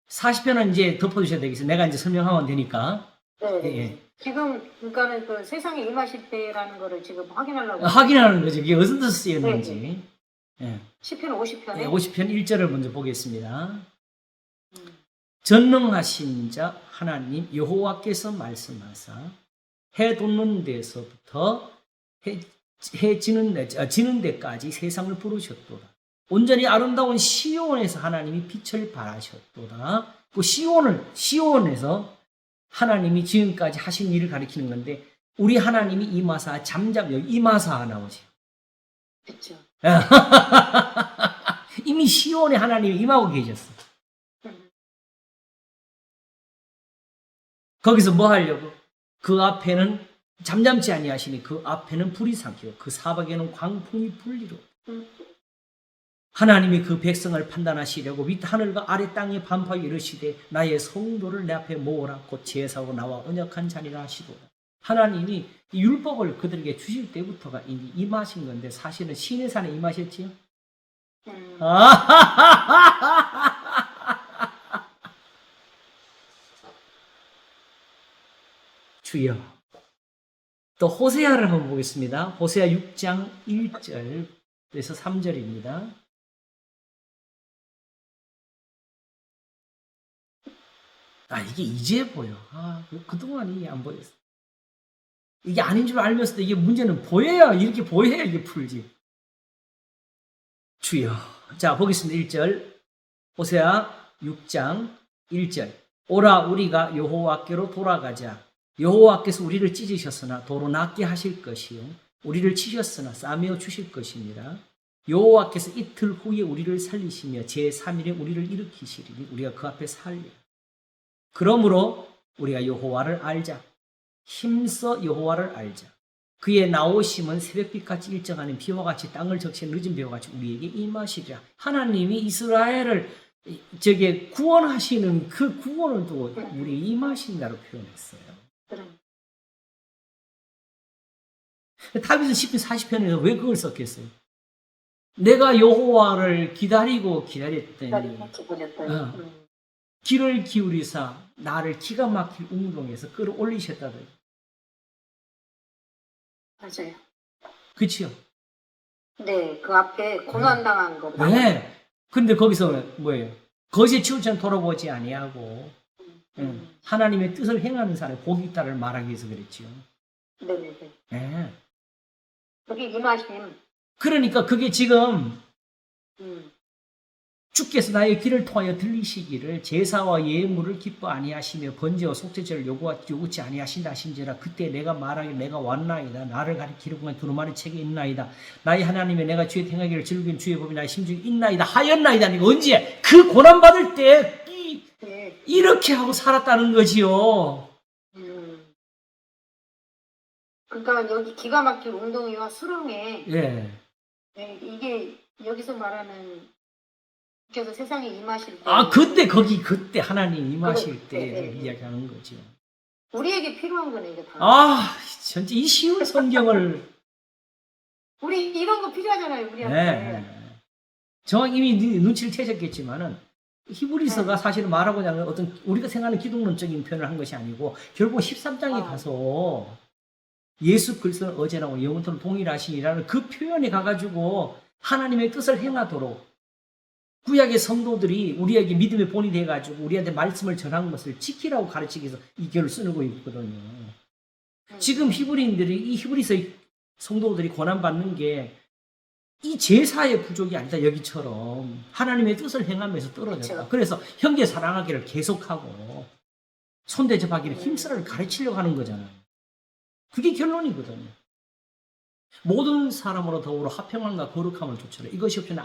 40편은 이제 덮어주셔야 되겠어요. 내가 이제 설명하면 되니까. 네. 예. 지금 그러니까는 그 세상에 임하실 때라는 거를 지금 확인하려고. 확인하는 거죠. 이게 어디서 쓰였는지. 예. 10편 50편에 50편 1절을 먼저 보겠습니다. 전능하신 자 하나님 여호와께서 말씀하사 해 돋는 데서부터 해 지는 데까지 세상을 부르셨도다. 온전히 아름다운 시온에서 하나님이 빛을 발하셨도다. 그 시온에서 하나님이 지금까지 하신 일을 가리키는 건데 우리 하나님이 임하사 여기 임하사 나오죠. 그렇죠. 이미 시온에 하나님이 임하고 계셨어. 거기서 뭐 하려고? 그 앞에는 잠잠치 아니하시니 그 앞에는 불이 삼키고 그 사방에는 광풍이 불리로. 하나님이 그 백성을 판단하시려고 윗 하늘과 아래 땅에 반파하여 이르시되 나의 성도를 내 앞에 모으라 곧 제사하고 나와 언약한 자니라 하시도다. 하나님이 이 율법을 그들에게 주실 때부터가 이미 임하신 건데 사실은 시내 산에 임하셨지요? 주여. 또 호세아를 한번 보겠습니다. 호세아 6장 1절에서 3절입니다. 이게 이제 보여. 그동안이 안 보였어. 이게 아닌 줄 알면서도 이게 문제는 보여야, 이렇게 보여야 이게 풀지. 주여. 자, 보겠습니다. 1절. 호세아 6장 1절. 오라 우리가 여호와께로 돌아가자. 여호와께서 우리를 찢으셨으나 도로 낫게 하실 것이요. 우리를 치셨으나 싸매어 주실 것입니다. 여호와께서 이틀 후에 우리를 살리시며 제3일에 우리를 일으키시리니 우리가 그 앞에 살리라. 그러므로 우리가 여호와를 알자. 힘써 여호와를 알자. 그의 나오심은 새벽빛같이 일정하는 비와 같이 땅을 적시는 늦은 비와 같이 우리에게 임하시리라. 하나님이 이스라엘을 구원하시는 그 구원을 두고 우리에게 임하신다고 표현했어요. 다윗은 시편 40편에서 왜 그걸 썼겠어요? 내가 여호와를 기다렸더니 귀를 기울이사 나를 기가 막힐 운동에서 끌어올리셨다더니. 맞아요. 그치요? 네, 그 앞에 고난당한 거. 네. 근데 거기서 뭐예요? 거짓 치우처럼 돌아보지 아니하고 하나님의 뜻을 행하는 사람이 복이 있다를 말하기 위해서 그랬지요. 네네네. 네. 그게 임하심. 그러니까 그게 지금 주께서 나의 귀를 통하여 들리시기를 제사와 예물을 기뻐 아니하시며 번제와 속죄제를 요구치 아니하신다 하신지라 그때 내가 말하기를 내가 왔나이다. 나를 가리키는 공간 두루마리 책에 있나이다. 나의 하나님의 내가 주의 행하기를 즐기는 주의 법이 나의 심중에 있나이다 하였나이다. 언제? 그 고난받을 때 이렇게 하고 살았다는 거지요. 그러니까 여기 기가 막힐 웅덩이와 수렁에 예. 이게 여기서 말하는 그래서 세상에 임하실 때 그때 하나님 임하실 때 이야기하는 거죠. 우리에게 필요한 거네 이게 다. 진짜 이 쉬운 성경을 우리 이런 거 필요하잖아요 우리한테. 네. 정확히 이미 눈치를 채셨겠지만은 히브리서가 사실은 말하고자 하는 어떤 우리가 생각하는 기독론적인 표현을 한 것이 아니고 결국 13장에 가서 예수 그리스도는 어제나 오늘 영원토록 동일하시니라는 그 표현에 가가지고 하나님의 뜻을 행하도록 구약의 성도들이 우리에게 믿음의 본이 돼가지고 우리한테 말씀을 전한 것을 지키라고 가르치기 위해서 이 글을 쓰고 있거든요. 지금 히브리인들이 이 히브리서의 성도들이 고난받는 게 이 제사의 부족이 아니다. 여기처럼 하나님의 뜻을 행하면서 떨어졌다. 그렇죠. 그래서 형제 사랑하기를 계속하고 손대접하기를 힘쓰라를 가르치려고 하는 거잖아요. 그게 결론이거든요. 모든 사람으로 더불어 화평함과 거룩함을 조처래. 이것이 없이는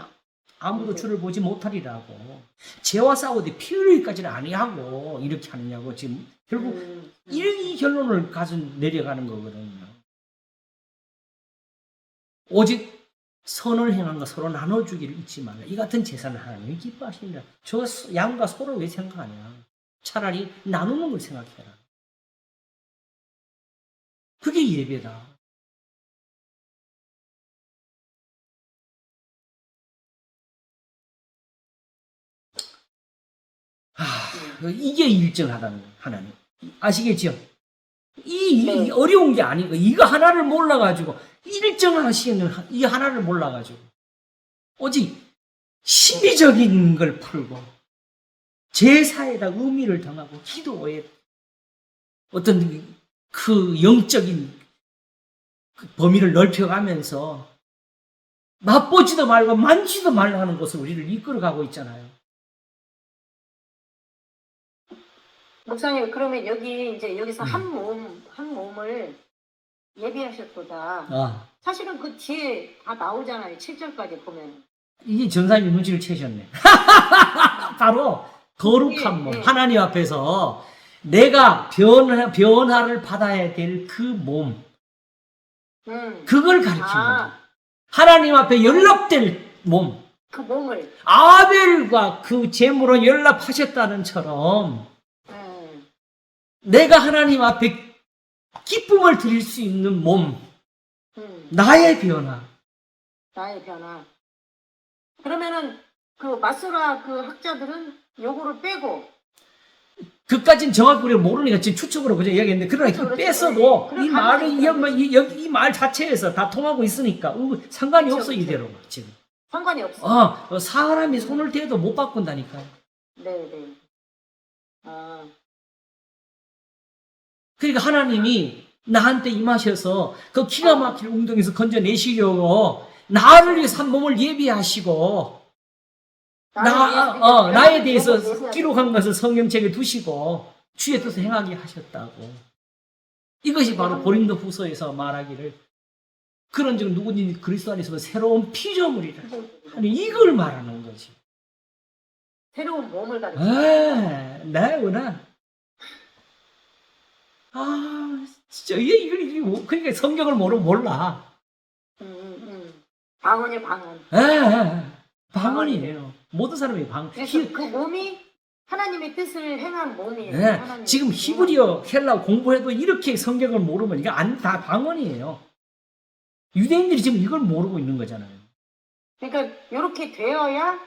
아무도 주를 보지 못하리라고. 죄와 싸우되 피 흘리기까지는 아니하고 이렇게 하느냐고 지금 결국 이 결론을 가지고 내려가는 거거든요. 오직 선을 행한 거 서로 나눠주기를 잊지 말라. 이 같은 제사는 하나님이 기뻐하시니라. 저 양과 소를 왜 생각하냐. 차라리 나누는 걸 생각해라. 그게 예배다. 이게 일정하다는 거예요, 하나님. 아시겠죠? 이 어려운 게 아니고, 이거 하나를 몰라가지고, 일정하시는 이 하나를 몰라가지고, 오직 심리적인 걸 풀고, 제사에다 의미를 더하고, 기도에 어떤 그 영적인 범위를 넓혀가면서, 맛보지도 말고 만지도 말라 하는 것을 우리를 이끌어가고 있잖아요. 목사님, 그러면 여기서 한 몸을 예비하셨도다. 사실은 그 뒤에 다 나오잖아요. 7절까지 보면. 이게 전사님이 눈치를 채셨네. 바로 거룩한 몸. 하나님 앞에서 내가 변화를 받아야 될 그 몸. 그걸 가르치는 거예요. 하나님 앞에 연락될 몸. 그 몸을. 아벨과 그 제물로 연락하셨다는 처럼 내가 하나님 앞에 기쁨을 드릴 수 있는 몸. 나의 변화. 나의 변화. 그러면은 그 마소라 그 학자들은 요거를 빼고 그까지는 정확히 우리가 모르니까 지금 추측으로 그저 이야기했는데 그러나 그렇죠. 뺐어도 이 말은 이 말 자체에서 다 통하고 있으니까 상관이 없어 이대로 지금. 상관이 없어. 사람이 손을 대도 못 바꾼다니까요. 네네. 그러니까 하나님이 나한테 임하셔서 그 기가 막힐 웅덩이에서 건져내시려고 나를 위해서 한 몸을 예비하시고 나에 대해서 기록한 것을 성경책에 두시고 주의 뜻을 행하게 하셨다고. 이것이 바로 고린도 후서에서 말하기를 그런 즉 누구든지 그리스도 안에서 새로운 피조물이라 하는 이걸 말하는 거지. 새로운 몸을 가르쳐. 나의 원한. 진짜 이걸 그러니까 성경을 모르면 몰라. 방언이 방언. 방언이에요. 모든 사람이 방언. 그래서 그 몸이 하나님의 뜻을 행한 몸이에요. 네, 지금 히브리어, 헬라 공부해도 이렇게 성경을 모르면 이게 다 방언이에요. 유대인들이 지금 이걸 모르고 있는 거잖아요. 그러니까 이렇게 되어야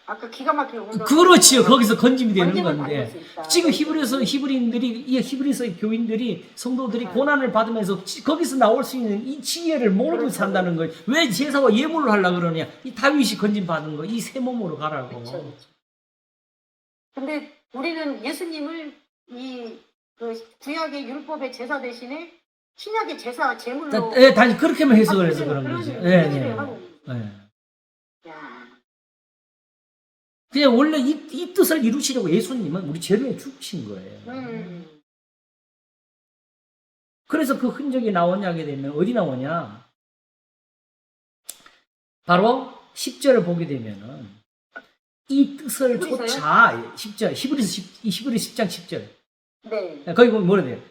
아까 기가 막히게 운동. 그렇지요. 거기서 건짐이 되는 건데 수 있다. 지금 히브리서의 교인들이 성도들이 고난을 받으면서 거기서 나올 수 있는 이 지혜를 모르고 그렇죠. 산다는 거예요. 왜 제사와 예물을 하려고 그러냐? 이 다윗이 건짐 받은 거, 이 새 몸으로 가라고. 그렇죠. 근데 우리는 예수님을 그 구약의 율법의 제사 대신에 신약의 제사 제물로 다시 그렇게만 해석을 해서 그런 거죠. 그냥 원래 이 뜻을 이루시려고 예수님은 우리 죄를 죽으신 거예요. 그래서 그 흔적이 나오냐게 되면 어디 나오냐? 바로 10절을 보게 되면은 이 뜻을 조차 10절 히브리서 10장 10절. 네. 거기 보면 뭐라 돼요?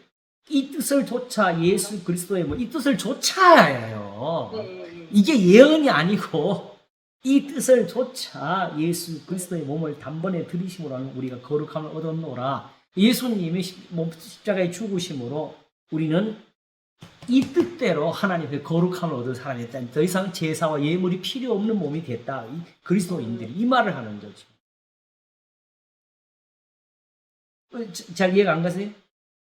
이 뜻을 조차 예수 그리스도의 이 뜻을 조차예요. 네. 이게 예언이 아니고 이 뜻을 조차 예수 그리스도의 몸을 단번에 들이심으로 하는 우리가 거룩함을 얻었노라. 예수님의 십자가의 죽으심으로 우리는 이 뜻대로 하나님의 거룩함을 얻은 사람이 됐다. 더 이상 제사와 예물이 필요 없는 몸이 됐다. 이 그리스도인들이 이 말을 하는 거죠. 잘 이해가 안 가세요?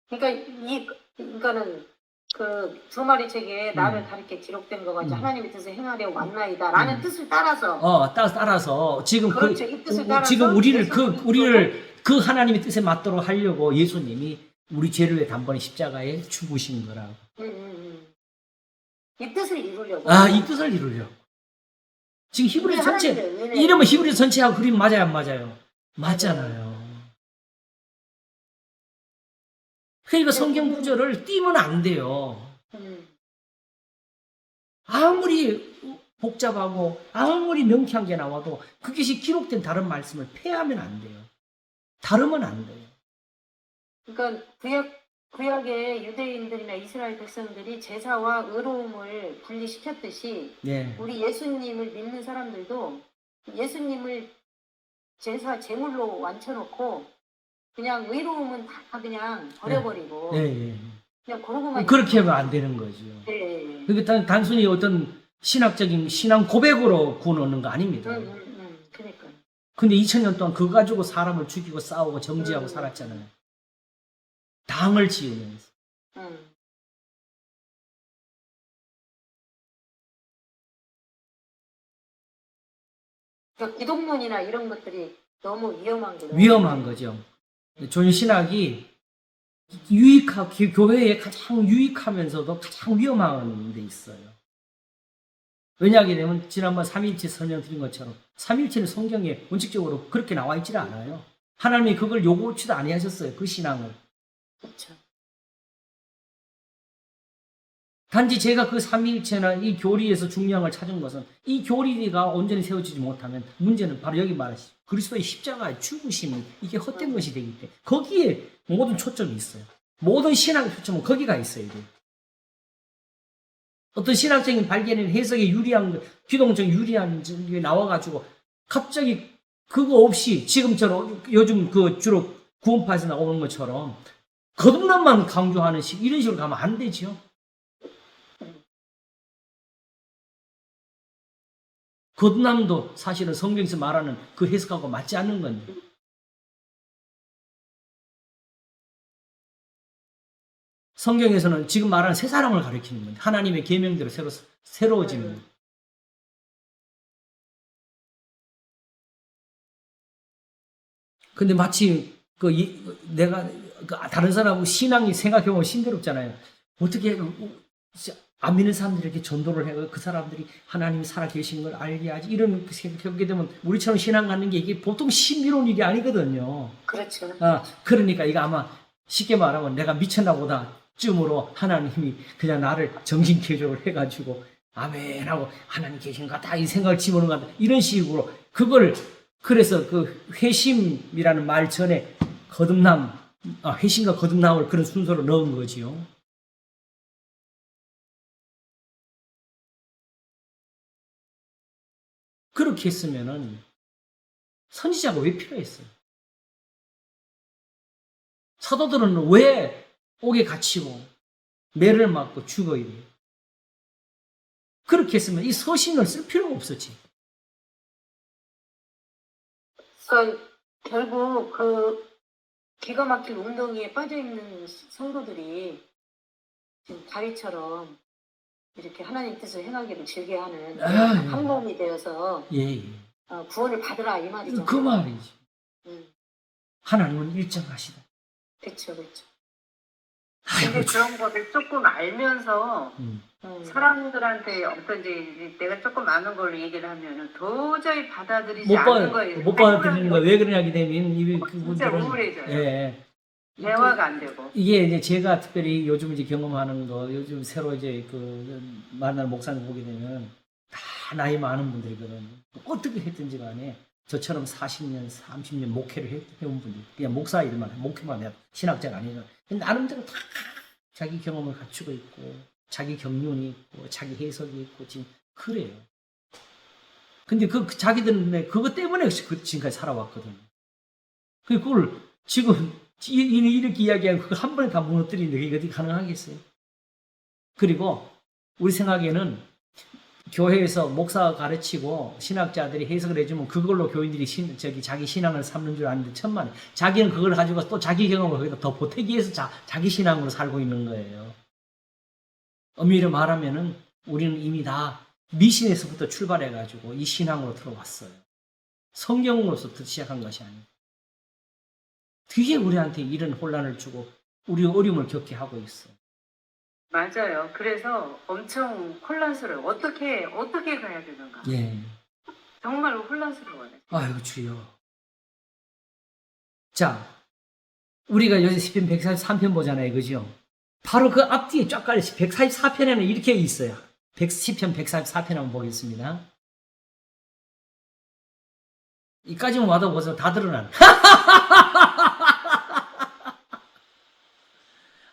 그러니까는 그 두 마리 책에 나를 가리켜 기록된 것 같이 하나님의 뜻을 행하려 왔나이다라는 뜻을 따라서 따라서 지금 그렇죠. 이 뜻을 따라서 지금 우리를 그 하나님의 뜻에 맞도록 하려고 예수님이 우리 죄를 위해 단번에 십자가에 죽으신 거라고. 이 뜻을 이루려고. 이 뜻을 이루려고. 지금 히브리서 전체 이러면 히브리서 전체하고 그림 맞아요, 안 맞아요? 맞잖아요. 그러니까 성경 구절을 띄면 안 돼요. 아무리 복잡하고 아무리 명쾌한 게 나와도 그것이 기록된 다른 말씀을 폐하면 안 돼요. 다르면 안 돼요. 그러니까 구약의 유대인들이나 이스라엘 백성들이 제사와 의로움을 분리시켰듯이 우리 예수님을 믿는 사람들도 예수님을 제사 제물로 완쳐놓고 그냥 의로움은 다 그냥 버려버리고 그냥 그러고만 그렇게 하면 안 되는 거죠. 그게 단순히 어떤 신학적인 신앙 고백으로 구원하는 거 아닙니다. 그러니까. 근데 2000년 동안 그거 가지고 사람을 죽이고 싸우고 정죄하고 살았잖아요. 당을 지으면서. 그러니까 기독론이나 이런 것들이 너무 위험한 거죠. 존신학이 교회에 가장 유익하면서도 가장 위험한 데 있어요. 왜냐하게 되면 지난번 삼위일체 설명드린 것처럼 삼위일체는 성경에 원칙적으로 그렇게 나와 있지 않아요. 하나님이 그걸 요구치도 아니하셨어요. 그 신앙을. 그렇죠. 단지 제가 그 삼위일체나 이 교리에서 중요한 걸 찾은 것은 이 교리가 온전히 세워지지 못하면 문제는 바로 여기 말하시죠. 그리스도의 십자가의 죽으심이 이게 헛된 것이 되기 때문에 거기에 모든 초점이 있어요. 모든 신학의 초점은 거기가 있어야 돼요. 어떤 신학적인 발견이나 해석에 유리한 기독적 유리한 게 나와가지고 갑자기 그거 없이 지금처럼 요즘 그 주로 구원파에서 나오는 것처럼 거듭남만 강조하는 이런 식으로 가면 안 되죠. 거듭남도 사실은 성경에서 말하는 그 해석하고 맞지 않는 건데. 성경에서는 지금 말하는 새 사람을 가리키는 건데 하나님의 계명대로 새로워지는 것. 근데 마치 내가 다른 사람하고 신앙이 생각해보면 신대롭잖아요. 어떻게 안 믿는 사람들이 이렇게 전도를 해요. 그 사람들이 하나님이 살아계신 걸 알게 하지. 이런 생각하게 되면 우리처럼 신앙 갖는 게 이게 보통 신비로운 일이 아니거든요. 그렇죠. 그러니까 이거 아마 쉽게 말하면 내가 미쳤나 보다 쯤으로 하나님이 그냥 나를 정신개조를 해가지고 아멘 하고 하나님 계신 것 같다 이 생각을 집어넣은 것 같다 이런 식으로 그걸 그래서 그 회심이라는 말 전에 회심과 거듭남을 그런 순서로 넣은 거지요. 그렇게 했으면은 선지자가 왜 필요했어요? 사도들은 왜 옥에 갇히고 매를 맞고 죽어야 돼요? 그렇게 했으면 이 서신을 쓸 필요가 없었지. 그러니까 결국 그 기가 막힐 웅덩이에 빠져 있는 성도들이 지금 다윗처럼 이렇게 하나님 뜻을 행하기를 즐겨 하는 한 몸이 되어서 예. 구원을 받으라 이 말이죠. 그 말이지. 음. 하나님은 일정하시다. 그렇죠, 그렇죠. 근데 그런 거를 조금 알면서 사람들한테 어떤 이제 내가 조금 아는 걸로 얘기를 하면은 도저히 받아들이지 않는 거예요. 못 받아들이는 거 왜 그러냐게 되면 진짜 그분들은 우울해져요. 예. 대화가 안 되고. 이게 이제 제가 특별히 요즘 이제 경험하는 거, 요즘 새로 이제 그 만나는 목사님 보게 되면 다 나이 많은 분들이거든요. 어떻게 했든지 간에 저처럼 40년, 30년 목회를 해온 분들, 그냥 목사 일만 해, 목회만 해, 신학자가 아니라 나름대로 다 자기 경험을 갖추고 있고, 자기 경륜이 있고, 자기 해석이 있고, 지금 그래요. 근데 그 자기들은 그것 때문에 지금까지 살아왔거든요. 그걸 지금 이렇게 이야기하고 그거 한 번에 다 무너뜨리는데 그게 어떻게 가능하겠어요? 그리고 우리 생각에는 교회에서 목사가 가르치고 신학자들이 해석을 해주면 그걸로 교인들이 자기 신앙을 삼는 줄 아는데 천만에 자기는 그걸 가지고 또 자기 경험을 거기다 더 보태기 위해서 자기 신앙으로 살고 있는 거예요. 엄밀히 말하면은 우리는 이미 다 미신에서부터 출발해가지고 이 신앙으로 들어왔어요. 성경으로서 시작한 것이 아니에요. 그게 우리한테 이런 혼란을 주고 우리 어려움을 겪게 하고 있어요. 맞아요. 그래서 엄청 혼란스러워요. 어떻게 가야 되는가. 예. 정말 혼란스러워요. 아이고 주여. 자, 우리가 요새 시편 143편 보잖아요. 그죠? 바로 그 앞뒤에 쫙 깔려서 144편에는 이렇게 있어요. 시편 144편 한번 보겠습니다. 이까지만 와도 벌써 다 드러난.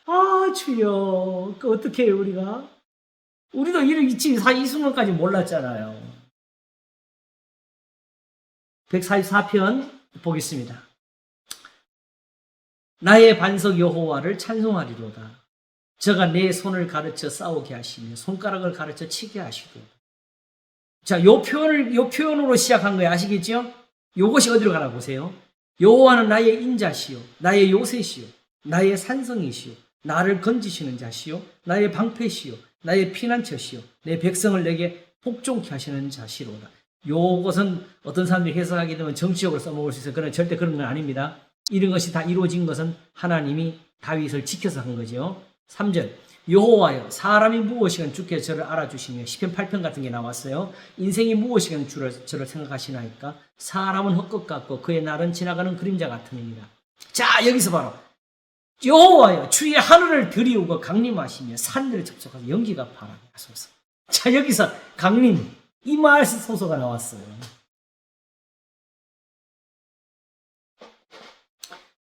아, 주여. 그 어떻게 해요, 우리가? 우리도 이 순간까지 몰랐잖아요. 144편 보겠습니다. 나의 반석 여호와를 찬송하리로다. 저가 내 손을 가르쳐 싸우게 하시며 손가락을 가르쳐 치게 하시도다. 자, 요 표현으로 시작한 거예요. 아시겠죠? 요것이 어디로 가나 보세요. 여호와는 나의 인자시요, 나의 요새시요, 나의 산성이시요, 나를 건지시는 자시요, 나의 방패시요, 나의 피난처시요, 내 백성을 내게 복종케 하시는 자시로다. 요것은 어떤 사람들이 해석하게 되면 정치적으로 써먹을 수 있어요. 그러나 절대 그런 건 아닙니다. 이런 것이 다 이루어진 것은 하나님이 다윗을 지켜서 한 거죠. 3절 여호와여 사람이 무엇이건 주께서 저를 알아주시며 시편 8편 같은 게 나왔어요. 인생이 무엇이건 저를 생각하시나이까. 사람은 헛것 같고 그의 날은 지나가는 그림자 같으니라. 자, 여기서 바로 여호와여 주의 하늘을 들이우고 강림하시며 산들을 접촉하서 연기가 바라게 하소서. 자, 여기서 강림 임하소서가 나왔어요.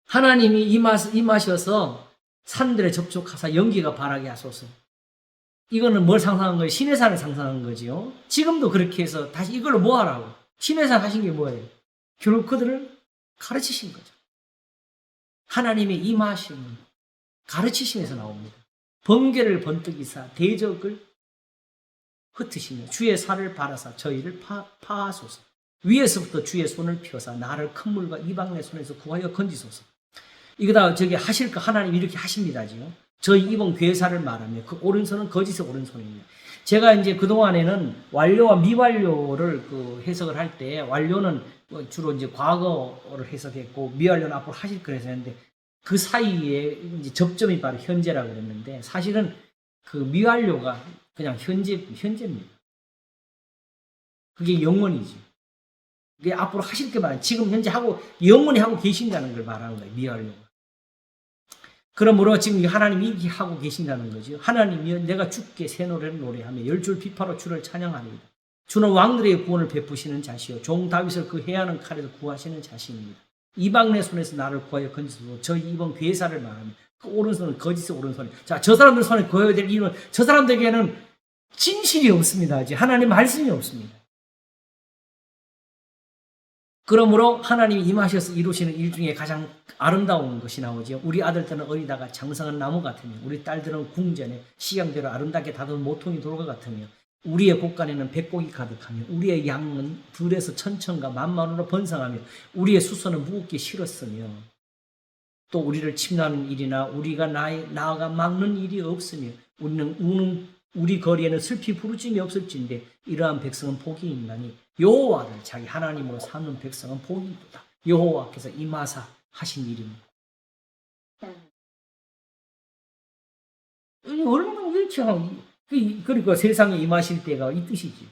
하나님이 임하셔서 산들에 접촉하사 연기가 바라게 하소서. 이거는 뭘 상상한 거예요? 신의 산을 상상한 거지요. 지금도 그렇게 해서 다시 이걸로 뭐 하라고? 신의 산 하신 게 뭐예요? 결국 그들을 가르치신 거죠. 하나님의 임하심은 가르치심에서 나옵니다. 번개를 번뜩이사 대적을 흩으시며 주의 살을 바라사 저희를 파하소서. 위에서부터 주의 손을 펴사 나를 큰 물과 이방인의 손에서 구하여 건지소서. 이거다 하실 거 하나님 이렇게 하십니다지요. 저희 이번 괴사를 말하며 그 오른손은 거짓의 오른손입니다. 제가 이제 그동안에는 완료와 미완료를 해석을 할 때 완료는 주로 이제 과거를 해석했고 미완료는 앞으로 하실 걸 해석했는데 그 사이에 이제 접점이 바로 현재라고 그랬는데 사실은 그 미완료가 그냥 현재입니다. 그게 영원이지. 그게 앞으로 하실 게 말이에요. 지금 현재 하고 영원히 하고 계신다는 걸 말하는 거예요. 미완료가. 그러므로 지금 하나님이 이렇게 하고 계신다는 거죠. 하나님이여 내가 주께 새 노래를 노래하며 열줄 비파로 주를 찬양하리이다. 주는 왕들의 구원을 베푸시는 자시요 종 다윗을 그 해하는 칼에서 구하시는 자신입니다. 이방인의 손에서 나를 구하여 건지소서. 저 이번 괴사를 말하며 그 오른손은 거짓의 오른손이. 자, 저 사람들 손에 구해야 될 이유는 저 사람들에게는 진실이 없습니다. 하나님 말씀이 없습니다. 그러므로 하나님이 임하셔서 이루시는 일 중에 가장 아름다운 것이 나오죠. 우리 아들들은 어리다가 장성한 나무 같으며 우리 딸들은 궁전에 시향대로 아름답게 다듬은 모퉁이 돌과 같으며 우리의 곳간에는 백곡이 가득하며 우리의 양은 들에서 천천과 만만으로 번성하며 우리의 수소는 무겁게 실었으며 또 우리를 침노하는 일이나 우리가 나아가 막는 일이 없으며 우리 거리에는 슬피 부르짐이 없을진데 이러한 백성은 복이 있나니 여호와를 자기 하나님으로 삼는 백성은 복이 있다. 여호와께서 임하사 하신 일입니다. 얼마나 일치하고 그러니까 세상에 임하실 때가 이 뜻이지.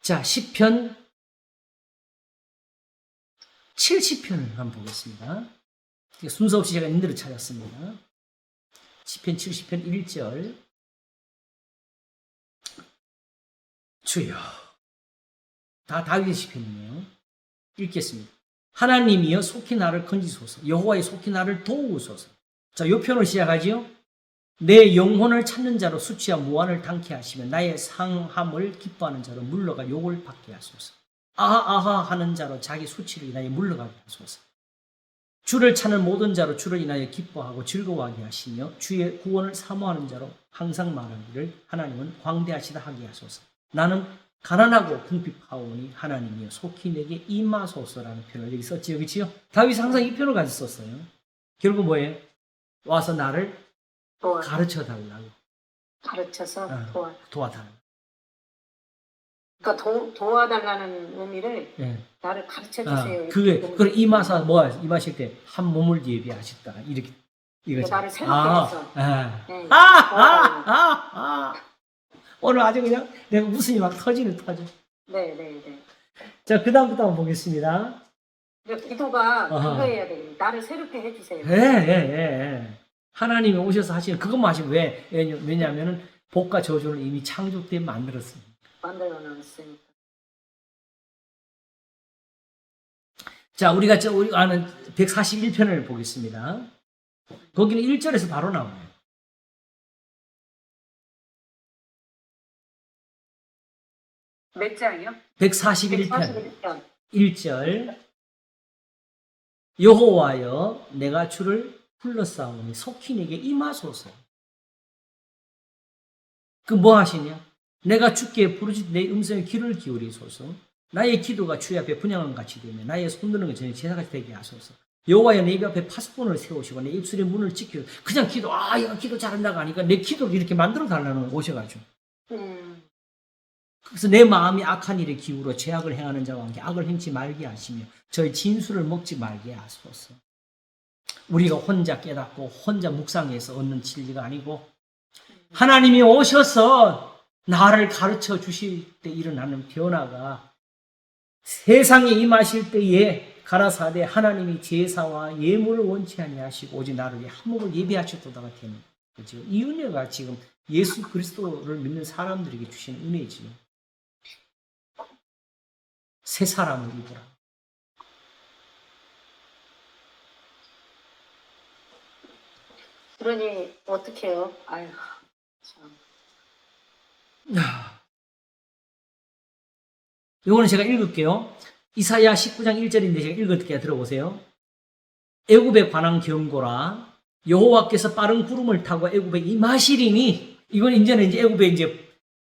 자, 시편 70편을 한번 보겠습니다. 순서 없이 제가 인들을 찾았습니다. 시편 70편 1절. 주여. 다 다윗의 시편이네요. 읽겠습니다. 하나님이여 속히 나를 건지소서. 여호와의 속히 나를 도우소서. 자, 요 편을 시작하지요. 내 영혼을 찾는 자로 수치와 무한을 당케 하시며 나의 상함을 기뻐하는 자로 물러가 욕을 받게 하소서. 아하 하는 자로 자기 수치를 인하여 물러가게 하소서. 주를 찾는 모든 자로 주를 인하여 기뻐하고 즐거워하게 하시며 주의 구원을 사모하는 자로 항상 말하기를 하나님은 광대하시다 하게 하소서. 나는 가난하고 궁핍하오니 하나님이여 속히 내게 임하소서라는 표현을 여기 썼지요. 그렇지요? 다윗이 항상 이 표현을 가지고 썼어요. 결국 뭐예요? 와서 나를 가르쳐 달라고. 가르쳐서 도와달라고. 그러니까 도와달라는 의미를 나를 가르쳐 주세요. 그래 임하사 임하실 때 한 몸을 예비하셨다 이렇게 이거죠. 나를 새롭게 해서. 오늘 아주 그냥 내가 웃음이 막 터지는 터져. 네. 자, 그다음부터 한번 보겠습니다. 기도가 그거 해야 돼요. 나를 새롭게 해주세요. 예. 하나님이 오셔서 하시는 그것만 하시면 왜냐하면 복과 저주를 이미 창조 때 만들었습니다. 만들어 놨으니까. 자, 우리가 아는 141편을 보겠습니다. 거기는 1절에서 바로 나와요. 몇 장이요? 141편 1절. 여호와여 내가 주를 불렀사오니 속히 내게 임하소서. 그 뭐 하시냐? 내가 주께 부르짖 내 음성에 귀를 기울이소서. 나의 기도가 주의 앞에 분향한 같이 되며 나의 손드는 것 전에 제사같이 되게 하소서. 여호와여 내 입 앞에 파수꾼을 세우시고 내 입술의 문을 지키소서. 그냥 얘가 기도 잘한다고 하니까 내 기도를 이렇게 만들어 달라는 오셔가지고. 그래서 내 마음이 악한 일에 기울어 죄악을 행하는 자와 함께 악을 행치 말게 하시며 저희 진술을 먹지 말게 하소서. 우리가 혼자 깨닫고 혼자 묵상해서 얻는 진리가 아니고 하나님이 오셔서 나를 가르쳐 주실 때 일어나는 변화가 세상에 임하실 때에 가라사대 하나님이 제사와 예물을 원치 아니하시고 오직 나를 위해 한 몸을 예비하셨도다가 되는 거죠. 이 은혜가 지금 예수 그리스도를 믿는 사람들에게 주신 은혜지요. 새 사람을 입으라. 그러니 어떻게 해요? 아유 참. 이거는 제가 읽을게요. 이사야 19장 1절인데 제가 읽을게요. 들어보세요. 애굽에 관한 경고라. 여호와께서 빠른 구름을 타고 애굽에 임하시리니 이건 이제는 애굽에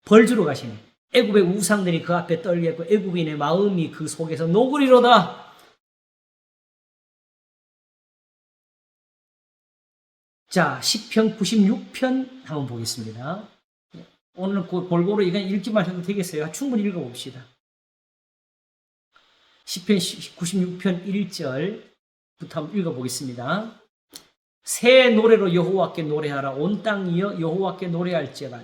벌주로 가시네. 애굽의 우상들이 그 앞에 떨겠고 애굽인의 마음이 그 속에서 녹으리로다. 자, 시편 96편 한번 보겠습니다. 오늘 골고루 이건 읽기만 해도 되겠어요. 충분히 읽어봅시다. 시편 96편 1절부터 한번 읽어보겠습니다. 새 노래로 여호와께 노래하라. 온 땅이여 여호와께 노래할지어다.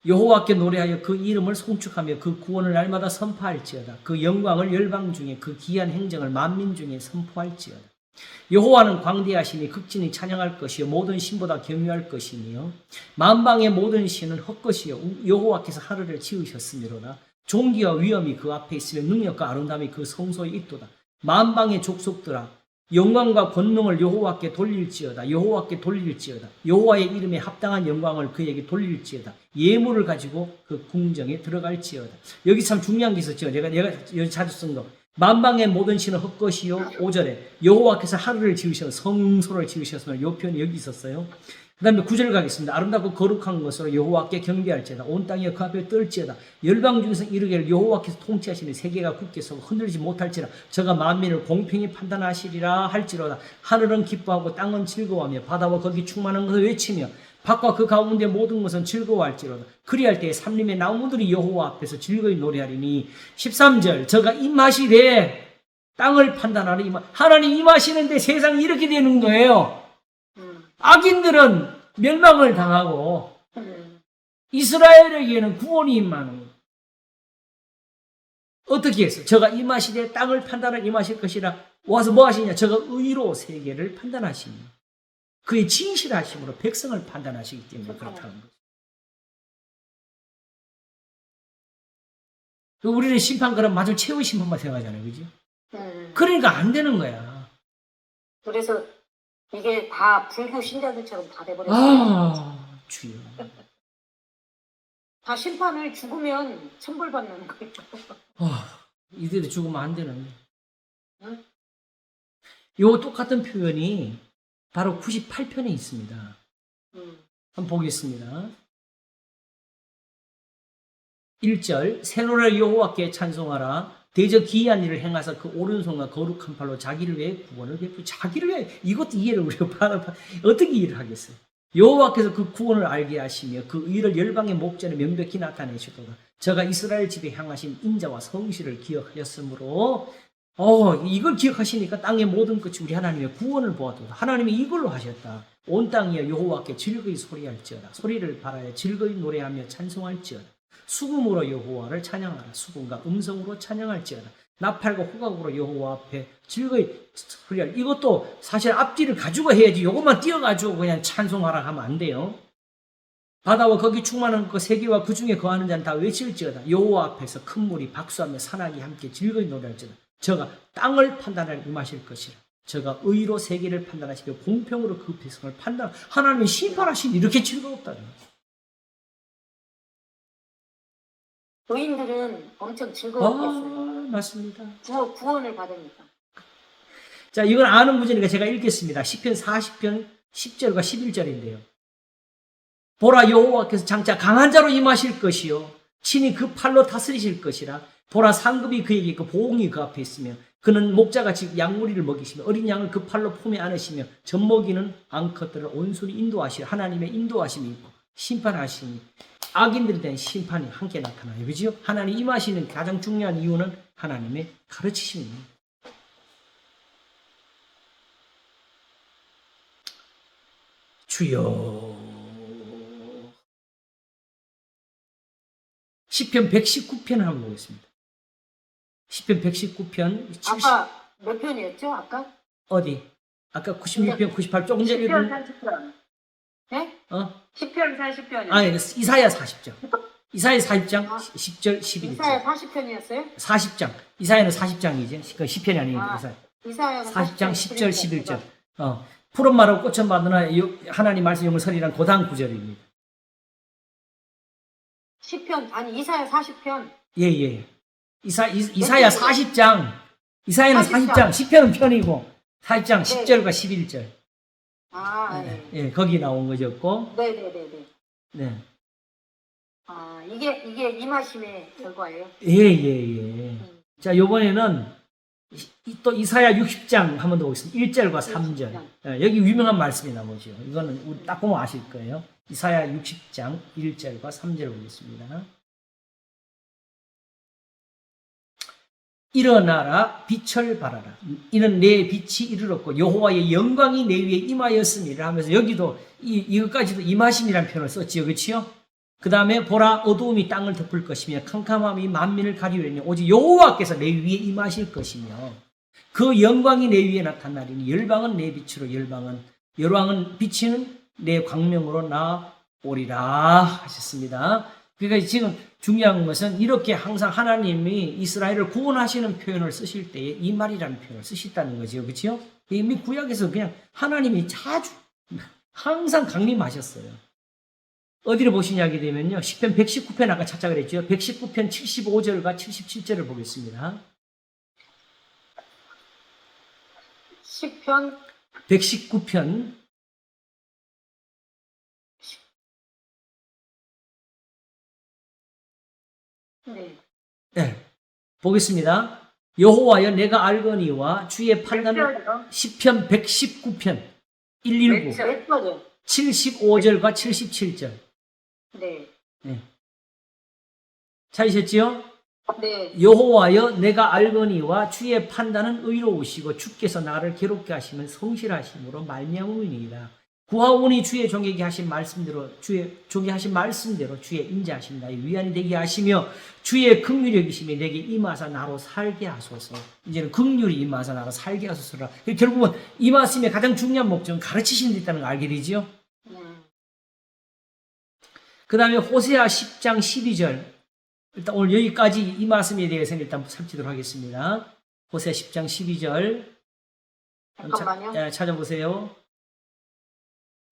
여호와께 노래하여 그 이름을 송축하며 그 구원을 날마다 선포할지어다. 그 영광을 열방 중에 그 기한 행정을 만민 중에 선포할지어다. 여호와는 광대하시니 극진히 찬양할 것이요 모든 신보다 경유할 것이며 만방의 모든 신은 헛것이요 여호와께서 하늘을 지으셨으미로다. 존귀와 위엄이 그 앞에 있으며 능력과 아름다움이 그 성소에 있도다. 만방의 족속들아 영광과 권능을 여호와께 돌릴지어다. 여호와께 돌릴지어다. 여호와의 이름에 합당한 영광을 그에게 돌릴지어다. 예물을 가지고 그 궁정에 들어갈지어다. 여기 참 중요한 게 있었죠. 내가 여기 자주 쓴 거. 만방의 모든 신은 헛것이요 5절에 여호와께서 하늘을 지으셔 성소를 지으셨으면 요 표현이 여기 있었어요. 그 다음에 9절 가겠습니다. 아름답고 거룩한 것으로 여호와께 경배할지어다. 온 땅에 그 앞에 떨지어다. 열방 중에서 이르기를 여호와께서 통치하시니 세계가 굳게 서고 흔들리지 못할지라. 저가 만민을 공평히 판단하시리라 할지로다. 하늘은 기뻐하고 땅은 즐거워하며 바다와 거기 충만한 것을 외치며 밖과 그 가운데 모든 것은 즐거워할지로다. 그리할 때에 삼림의 나무들이 여호와 앞에서 즐거이 노래하리니 13절 저가 임하시되 땅을 판단하리. 하나님 임하시는데 세상이 이렇게 되는 거예요. 악인들은 멸망을 당하고 이스라엘에게는 구원이 임하는 거예요. 어떻게 해서 저가 임하시되 땅을 판단을 임하실 것이라. 와서 뭐 하시냐. 저가 의로 세계를 판단하시니 그의 진실하심으로 백성을 판단하시기 때문에 그렇다는 거죠. 우리는 심판 그럼 마저 최후 심판만 생각하잖아요. 그죠? 그러니까 안 되는 거야. 그래서 이게 다 불교 신자들처럼 다 돼버렸어요. 아, 주여. 다 심판을 죽으면 천벌받는 거예요. 이들이 죽으면 안 되는데. 응? 요 똑같은 표현이 바로 98편에 있습니다. 한번 보겠습니다. 1절 새노래 여호와께 찬송하라. 대저 기이한 일을 행하사 그 오른손과 거룩한 팔로 자기를 위해 구원을 베푸. 자기를 위해. 이것도 이해를 우리가 어떻게 이해를 하겠어요. 여호와께서 그 구원을 알게 하시며 그 의를 열방의 목전에 명백히 나타내시도다. 저가 이스라엘 집에 향하신 인자와 성실을 기억하였으므로 이걸 기억하시니까 땅의 모든 끝이 우리 하나님의 구원을 보았도다. 하나님이 이걸로 하셨다. 온 땅이여 여호와께 즐거이 소리할지어다. 소리를 발하여 즐거이 노래하며 찬송할지어다. 수금으로 여호와를 찬양하라. 수금과 음성으로 찬양할지어다. 나팔과 호각으로 여호와 앞에 즐거이 소리할. 이것도 사실 앞뒤를 가지고 해야지. 이것만 띄어가지고 그냥 찬송하라 하면 안 돼요. 바다와 거기 충만한 그 세계와 그 중에 거하는 자는 다 외칠지어다. 여호와 앞에서 큰 물이 박수하며 산악이 함께 즐거이 노래할지어다. 저가 땅을 판단할 임하실 것이라. 저가 의로 세계를 판단하시며 공평으로 그 백성을 판단. 하나님이 심판하시니 이렇게 즐거웠다는 거예요. 의인들은 엄청 즐거웠겠어요. 맞습니다. 구원을 받으니까. 자, 이건 아는 구절이니까 제가 읽겠습니다. 시편 40편 10절과 11절인데요. 보라 여호와께서 장차 강한 자로 임하실 것이요 친히 그 팔로 다스리실 것이라. 보라 상급이 그에게 있고 보응이 그 앞에 있으며 그는 목자같이 양무리를 먹이시며 어린 양을 그 팔로 품에 안으시며 젖먹이는 암컷들을 온순히 인도하시라. 하나님의 인도하심이 있고 심판하시니 악인들에 대한 심판이 함께 나타나요. 그죠? 하나님 임하시는 가장 중요한 이유는 하나님의 가르치심입니다. 주여. 시편 119편을 한번 보겠습니다. 시편 119편 70. 아까 몇 편이었죠? 아까? 어디? 아까 96편, 98 조금 전에 10편 40편. 네? 10편 40편이요. 아니, 이사야 40장. 이사야 40장 10절 11절. 이사야 40편이었어요? 40장. 이사야는 40장이지. 그 시편이 아니니까 이사야. 이사야 40장 10절 11절. 푸른 말하고 꽃은 받으나 하나님 말씀 영을 서리란 고단 구절입니다. 10편 아니 이사야 40편. 예. 이사야 40장. 이사야는 40장. 10편은 편이고 40장 10절과 11절. 예, 거기 나온 거였고. 네네네네. 네. 이게 임하심의 결과예요. 예. 자, 요번에는 또 이사야 60장 한 번 더 보겠습니다. 1절과 3절. 예, 여기 유명한 말씀이 나오죠. 이거는 우리 딱 보면 아실 거예요. 이사야 60장 1절과 3절 보겠습니다. 일어나라 빛을 발하라. 이는 내 빛이 이르렀고 여호와의 영광이 내 위에 임하였음이라 하면서 여기도 이것까지도 임하심이라는 표현을 썼지요. 그렇지요? 그 다음에 보라 어두움이 땅을 덮을 것이며 캄캄함이 만민을 가리우리니 오직 여호와께서 내 위에 임하실 것이며 그 영광이 내 위에 나타나리니 열방은 내 빛으로 열왕은 비치는 내 광명으로 나오리라 하셨습니다. 그러니까 지금 중요한 것은 이렇게 항상 하나님이 이스라엘을 구원하시는 표현을 쓰실 때에 이 말이라는 표현을 쓰셨다는 거죠. 그렇죠? 이미 구약에서 그냥 하나님이 자주 항상 강림하셨어요. 어디를 보시냐게 되면요. 시편 119편 아까 찾자 그랬죠. 119편 75절과 77절을 보겠습니다. 시편 119편 네. 네. 보겠습니다. 여호와여 내가 알거니와 주의 판단은 시편 119편 119 몇 절이요? 75절과 77절. 네. 네. 찾으셨지요? 네. 여호와여 내가 알거니와 주의 판단은 의로우시고 주께서 나를 괴롭게 하시면 성실하심으로 말미암음이니이다. 구하오니 주의 종에게 하신 말씀대로 주의 종이 하신 말씀대로 주의 인자하심 나의 위안이 되게 하시며 주의 긍휼히 여기심이 내게 임하사 나로 살게 하소서. 이제는 긍휼이 임하사 나로 살게 하소서라. 결국은 이 말씀의 가장 중요한 목적은 가르치시는 데 있다는 걸 알게 되지요. 그 다음에 호세아 10장 12절. 일단 오늘 여기까지 이 말씀에 대해서는 일단 살피도록 하겠습니다. 호세아 10장 12절. 잠깐만요. 찾아보세요.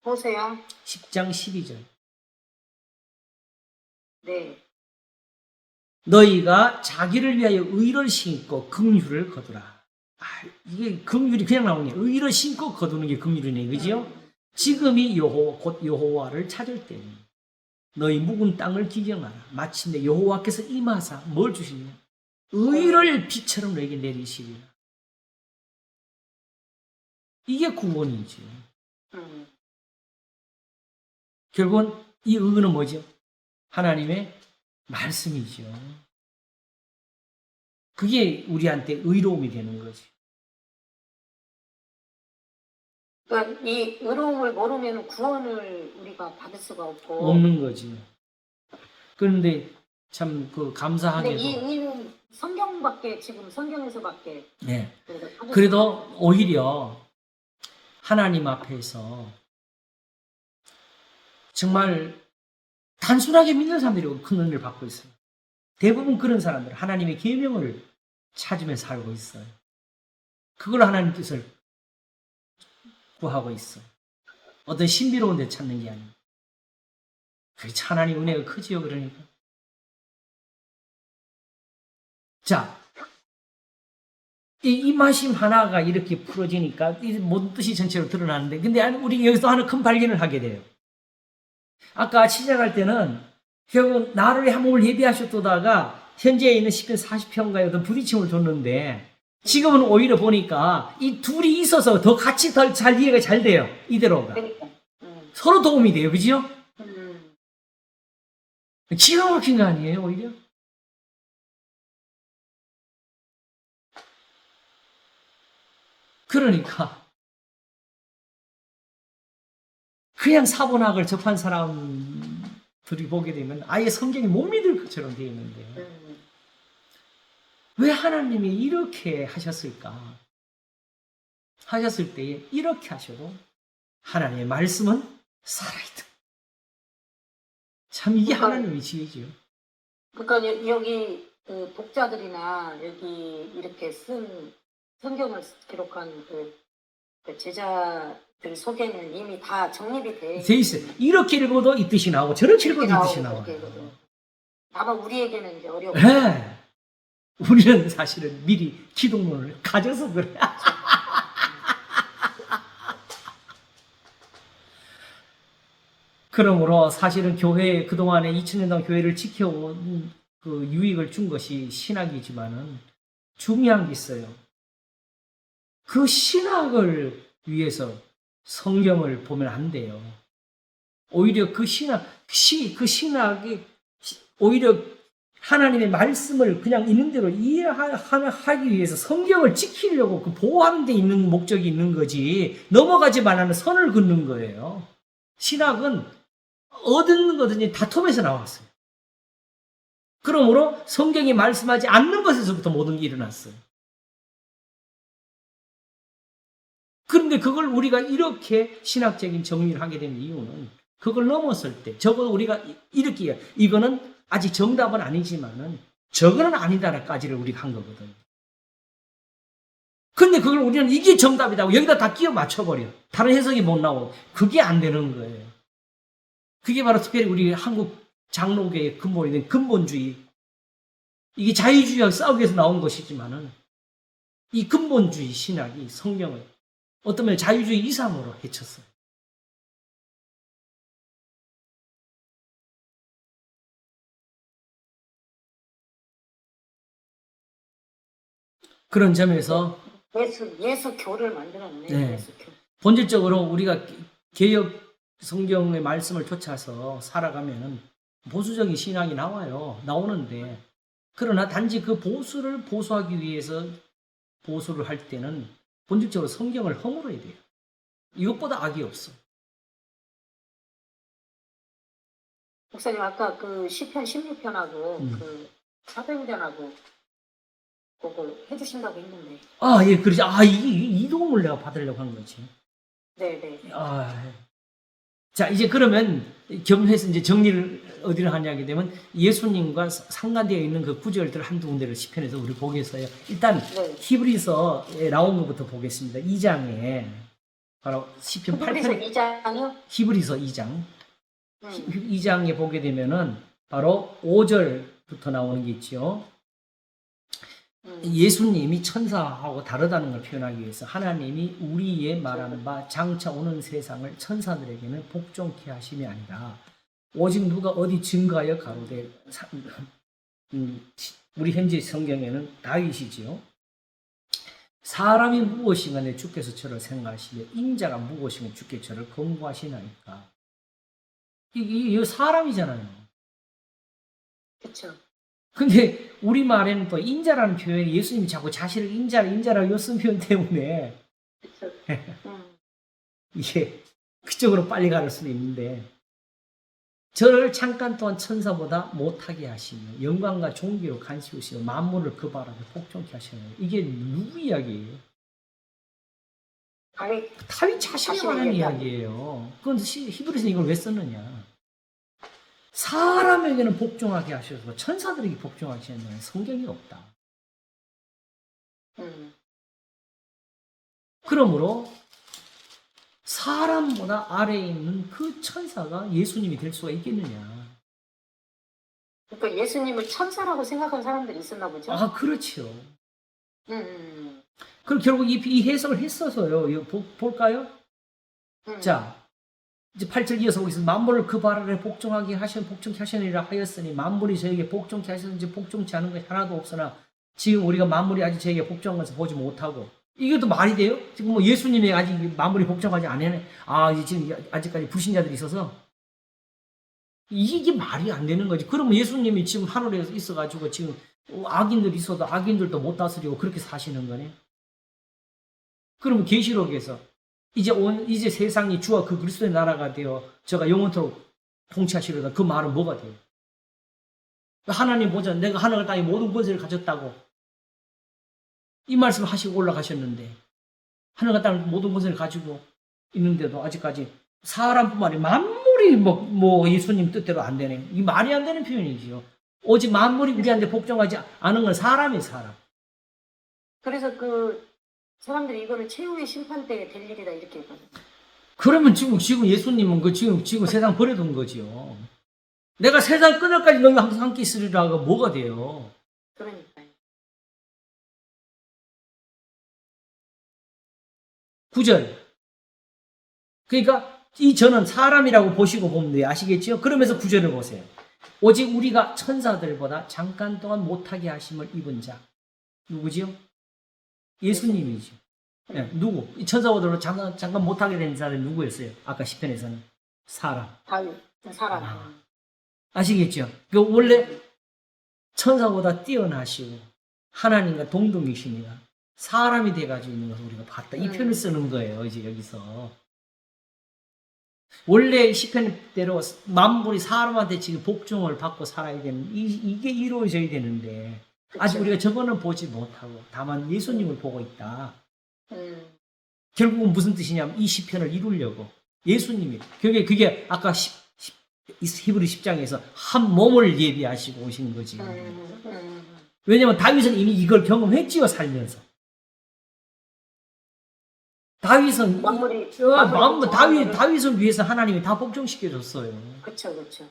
호세아 10장 12절. 네. 너희가 자기를 위하여 의를 심고 긍휼을 거두라. 이게 긍휼이 그냥 나오네. 의를 심고 거두는 게 긍휼이네. 그죠? 지금이 곧 여호와를 찾을 때니 너희 묵은 땅을 기경하라. 마침내 여호와께서 임하사 뭘 주시냐? 의를 비처럼 너에게 내리시리라. 이게 구원이죠. 결국은 이 의는 뭐죠? 하나님의 말씀이죠. 그게 우리한테 의로움이 되는 거죠. 그러니까 이 의로움을 모르면 구원을 우리가 받을 수가 없고 없는 거죠. 그런데 참 근데 감사하게도 이 의는 성경밖에 지금 성경에서밖에 네. 우리가 받을 그래도 오히려 하나님 앞에서 정말 단순하게 믿는 사람들이 큰 은혜를 받고 있어요. 대부분 그런 사람들 하나님의 계명을 찾으며 살고 있어요. 그걸 하나님 뜻을 구하고 있어요. 어떤 신비로운 데 찾는 게 아니에요. 그렇지 하나님 은혜가 크지요. 그러니까 자, 이 임하심 하나가 이렇게 풀어지니까 이 모든 뜻이 전체로 드러나는데 근데 우리 여기서 하나 큰 발견을 하게 돼요. 아까 시작할 때는 결국 나를 한 몸을 예비하셨다가 현재 있는 시편 40편과의 어떤 부딪힘을 줬는데 지금은 오히려 보니까 이 둘이 있어서 더 같이 더 잘 이해가 잘 돼요. 이대로가. 그러니까. 서로 도움이 돼요. 그죠? 기가 막힌 거 아니에요, 오히려? 그러니까 그냥 사본학을 접한 사람들이 보게 되면 아예 성경이 못 믿을 것처럼 되어 있는데 왜 하나님이 이렇게 하셨을까? 하셨을 때에 이렇게 하셔도 하나님의 말씀은 살아있다. 참 이게 하나님의 지혜지요. 그러니까 여기 그 독자들이나 여기 이렇게 쓴 성경을 기록한 그 제자들 속에는 이미 다 정립이 돼 있어요. 이렇게 읽어도 이 뜻이 나오고 저렇게 읽어도 이 뜻이 나와요. 다만 우리에게는 이제 어려워. 네. 우리는 사실은 미리 기독론을 가져서 그래. 그러므로 사실은 교회, 그동안에 2000년 동안 교회를 지켜온 그 유익을 준 것이 신학이지만은 중요한 게 있어요. 그 신학을 위해서 성경을 보면 안 돼요. 오히려 그 신학이 오히려 하나님의 말씀을 그냥 있는 대로 이해하기 위해서 성경을 지키려고 그 보호하는 데 있는 목적이 있는 거지, 넘어가지 말라는 선을 긋는 거예요. 신학은 얻는 거든지 다툼에서 나왔어요. 그러므로 성경이 말씀하지 않는 것에서부터 모든 게 일어났어요. 그런데 그걸 우리가 이렇게 신학적인 정리를 하게 된 이유는, 그걸 넘었을 때 적어도 우리가 이렇게, 이거는 아직 정답은 아니지만은 저거는 아니다라까지를 우리가 한 거거든요. 근데 그걸 우리는 이게 정답이다고 여기다 다 끼워 맞춰버려. 다른 해석이 못 나오고. 그게 안 되는 거예요. 그게 바로 특별히 우리 한국 장로교의 근본이 된 근본주의. 이게 자유주의와 싸우기 위해서 나온 것이지만은 이 근본주의 신학이 성경을 어떤 면에 자유주의 이상으로 해쳤어요. 그런 점에서 예수교를 만들었네. 네. 예수교. 본질적으로 우리가 개혁 성경의 말씀을 쫓아서 살아가면 보수적인 신학이 나오는데, 그러나 단지 그 보수를 보수하기 위해서 보수를 할 때는 본질적으로 성경을 허물어야 돼요. 이것보다 악이 없어. 목사님 아까 그 시편 16편하고 그 사도행전하고 그걸 해주신다고 했는데. 예, 그러지. 이 도움을 내가 받으려고 한 거지. 네네. 자, 이제 그러면 겸해서 이제 정리를 어디를 하냐게 되면 예수님과 상관되어 있는 그 구절들 한두 군데를 시편에서 우리 보겠어요. 일단 네. 히브리서에 나온 것부터 보겠습니다. 2장에 바로 시편 8편. 2장이요? 히브리서 2장. 2장에 보게 되면은 바로 5절부터 나오는 게 있죠. 예수님이 천사하고 다르다는 걸 표현하기 위해서 하나님이 우리의 말하는 바 장차 오는 세상을 천사들에게는 복종케 하심이 아니라 오직 누가 어디 증거하여 가로되, 우리 현재 성경에는 다윗이지요. 사람이 무엇인가 내 주께서 저를 생각하시며 인자가 무엇인가 주께 저를 권고하시나이까. 이 사람이잖아요. 그렇죠. 근데 우리말에는 또 인자라는 표현이, 예수님이 자꾸 자신을 인자라고 쓴 표현 때문에 그렇죠. 이게 그쪽으로 빨리 갈 수도 있는데, 저를 잠깐 동안 천사보다 못하게 하시며 영광과 존귀로 간시우시며 만물을 그 발 앞에 복종케 하시나요. 이게 누구 이야기예요? 다윗 자신이 관한 이야기예요. 그런데 히브리서는 이걸 왜 썼느냐? 사람에게는 복종하게 하셔서 천사들에게 복종하시는 성경이 없다. 그러므로 사람보다 아래에 있는 그 천사가 예수님이 될 수가 있겠느냐? 그러니까 예수님을 천사라고 생각하는 사람들이 있었나 보죠? 그렇죠. 음. 그럼 결국 이 해석을 했어서요. 이거 볼까요? 자, 이제 8절 이어서 보겠습니다. 만물을 그 발 아래 복종케 하시느니라 하였으니 만물이 저에게 복종케 하셨는지 복종치 않은 것이 하나도 없으나 지금 우리가 만물이 아직 저에게 복종한 것을 보지 못하고. 이게 또 말이 돼요? 지금 뭐 예수님이 아직 만물이 복종하지 않았네. 이제 지금 아직까지 불신자들이 있어서 이게 말이 안 되는 거지. 그러면 예수님이 지금 하늘에 있어가지고 지금 악인들이 있어도 악인들도 못 다스리고 그렇게 사시는 거네. 그러면 계시록에서 이제 세상이 주와 그 그리스도의 나라가 되어 저가 영원토록 통치하시려다, 그 말은 뭐가 돼요? 하나님 보자, 내가 하늘과 땅의 모든 권세를 가졌다고 이 말씀을 하시고 올라가셨는데, 하늘과 땅의 모든 권세를 가지고 있는데도 아직까지 사람뿐만 아니라 만물이 뭐 예수님 뜻대로 안 되네. 이 말이 안 되는 표현이지요. 오직 만물이 우리한테 복종하지 않은 건 사람이 사람. 그래서 그 사람들이 이거를 최후의 심판 때에 될 일이다 이렇게 했거든요. 그러면 지금 예수님은 지금 세상 버려둔 거지요. 내가 세상 끝날까지 너희와 항상 함께 있으리라가 뭐가 돼요? 그러니까요. 9절. 그러니까 이 저는 사람이라고 보시고 보면 돼요. 아시겠죠? 그러면서 9절을 보세요. 오직 우리가 천사들보다 잠깐 동안 못하게 하심을 입은 자. 누구지요? 예수님이죠. 네, 누구? 이 천사보다 잠깐 못하게 된 자는 누구였어요? 아까 시편에서는. 사람. 다윗 사람. 아시겠죠? 그 원래 천사보다 뛰어나시고 하나님과 동등이시니까 사람이 돼가지고 있는 것을 우리가 봤다. 이 표현을 쓰는 거예요. 이제 여기서. 원래 시편대로 만물이 사람한테 지금 복종을 받고 살아야 되는 이게 이루어져야 되는데 아직 우리가 저거는 보지 못하고 다만 예수님을 보고 있다. 결국은 무슨 뜻이냐면 이 시편을 이루려고 예수님이 그게 아까 히브리 10장에서 한 몸을 예비하시고 오신 거지. 왜냐하면 다윗은 이미 이걸 경험했지요, 살면서. 다윗은 다윗을 위해서 하나님이 다 복종시켜 줬어요. 그렇죠.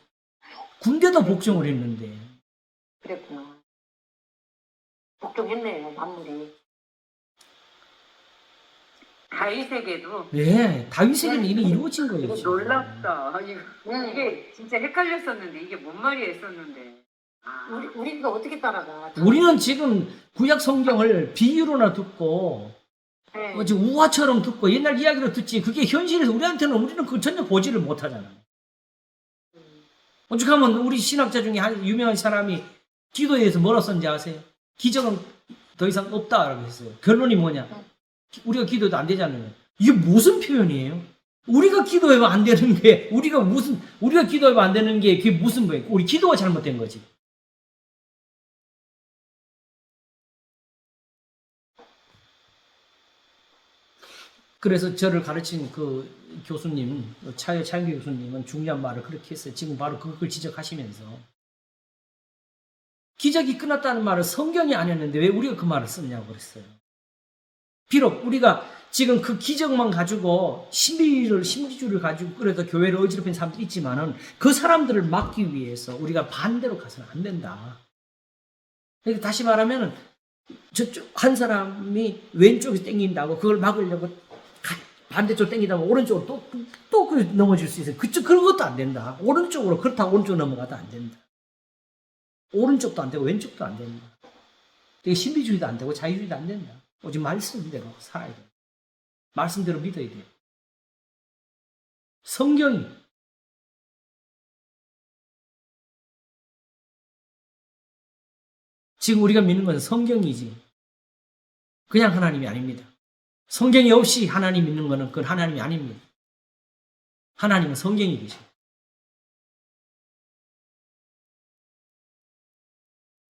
군대도 복종을 했는데. 그랬구나. 복종했네요, 만물이. 다윗에게도 네, 다윗에게는 이미 이루어진 거예요. 이거 지금. 놀랍다. 이게 진짜 헷갈렸었는데 이게 뭔 말이야 했었는데. 우리가 어떻게 따라가? 우리는 지금 구약 성경을 비유로나 듣고 네. 지금 우화처럼 듣고 옛날 이야기로 듣지 그게 현실에서 우리는 그걸 전혀 보지를 못하잖아요. 오죽하면 우리 신학자 중에 한 유명한 사람이 기도에 대해서 뭐라 썼는지 아세요? 기적은 더 이상 없다라고 했어요. 결론이 뭐냐? 우리가 기도해도 안 되잖아요. 이게 무슨 표현이에요? 우리가 기도하면 안 되는 게 우리가 기도하면 안 되는 게 그게 무슨 거예요? 우리 기도가 잘못된 거지. 그래서 저를 가르친 그 교수님, 차영규 교수님은 중요한 말을 그렇게 했어요. 지금 바로 그걸 지적하시면서. 기적이 끝났다는 말을 성경이 아니었는데 왜 우리가 그 말을 썼냐고 그랬어요. 비록 우리가 지금 그 기적만 가지고 신비주의를 가지고 그래서 교회를 어지럽힌 사람들이 있지만은 그 사람들을 막기 위해서 우리가 반대로 가서는 안 된다. 그러니까 다시 말하면은 저쪽 한 사람이 왼쪽에서 땡긴다고 그걸 막으려고 반대쪽 땡기다면 오른쪽으로 또 넘어질 수 있어요. 그런 것도 안 된다. 오른쪽으로 그렇다고 오른쪽 넘어가도 안 된다. 오른쪽도 안 되고 왼쪽도 안 된다. 되게 신비주의도 안 되고 자유주의도 안 된다. 오직 말씀대로 살아야 돼. 말씀대로 믿어야 돼. 성경이 지금 우리가 믿는 건 성경이지 그냥 하나님이 아닙니다. 성경이 없이 하나님 믿는 것은 그건 하나님이 아닙니다. 하나님은 성경이 계십니다.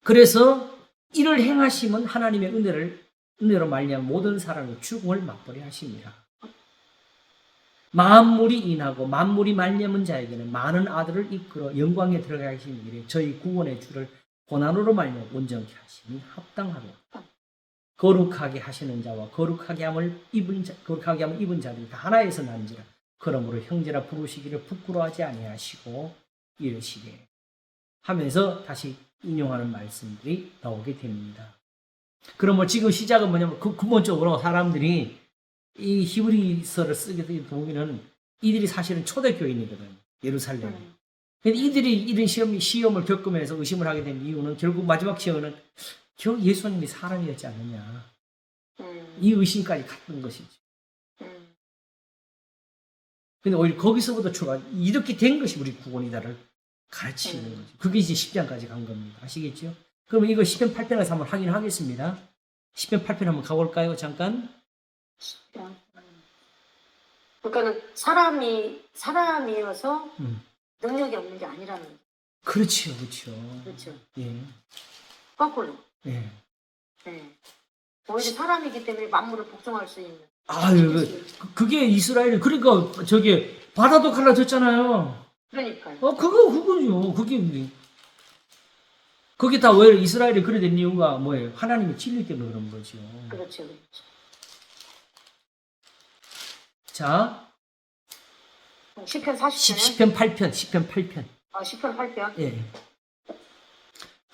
그래서 이를 행하심은 하나님의 은혜로 말미암아 모든 사람의 죽음을 맛보게 하십니다. 만물이 인하고 만물이 말미암은 자에게는 많은 아들을 이끌어 영광에 들어가게 하시는 일에 저희 구원의 주를 고난으로 말미암아 온전케 하심이 합당하도다. 거룩하게 하시는 자와 거룩하게 함을 입은 자들이 다 하나에서 난지라. 그러므로 형제라 부르시기를 부끄러워하지 아니하시고 이르시되 하면서 다시 인용하는 말씀들이 나오게 됩니다. 그러면 지금 시작은 뭐냐면 근본적으로 사람들이 이 히브리서를 쓰게 보면은 이들이 사실은 초대교인이거든요. 예루살렘에. 근데 이들이 이런 시험을 겪으면서 의심을 하게 된 이유는 결국 마지막 시험은 저 예수님이 사람이었지 않느냐. 이 의심까지 갔던 것이죠. 근데 오히려 거기서부터 이렇게 된 것이 우리 구원이다를 가르치는 거죠. 그게 이제 10장까지 간 겁니다. 아시겠죠? 그러면 이거 10편 8편에서 한번 확인하겠습니다. 10편 8편 한번 가볼까요? 잠깐. 그러니까는 사람이어서 능력이 없는 게 아니라는 거죠. 그렇죠. 그렇죠. 예. 거꾸로. 예. 네. 오히려 사람이기 때문에 만물을 복종할 수 있는. 그게 이스라엘, 그러니까 저기 바다도 갈라졌잖아요. 그러니까요. 그거죠. 그게 다 왜 이스라엘이 그래 된 이유가 뭐예요? 하나님의 진리 때문에 그런 거죠. 그렇죠. 자, 10편 40편. 10편 8편, 10편 8편. 10편 8편. 예.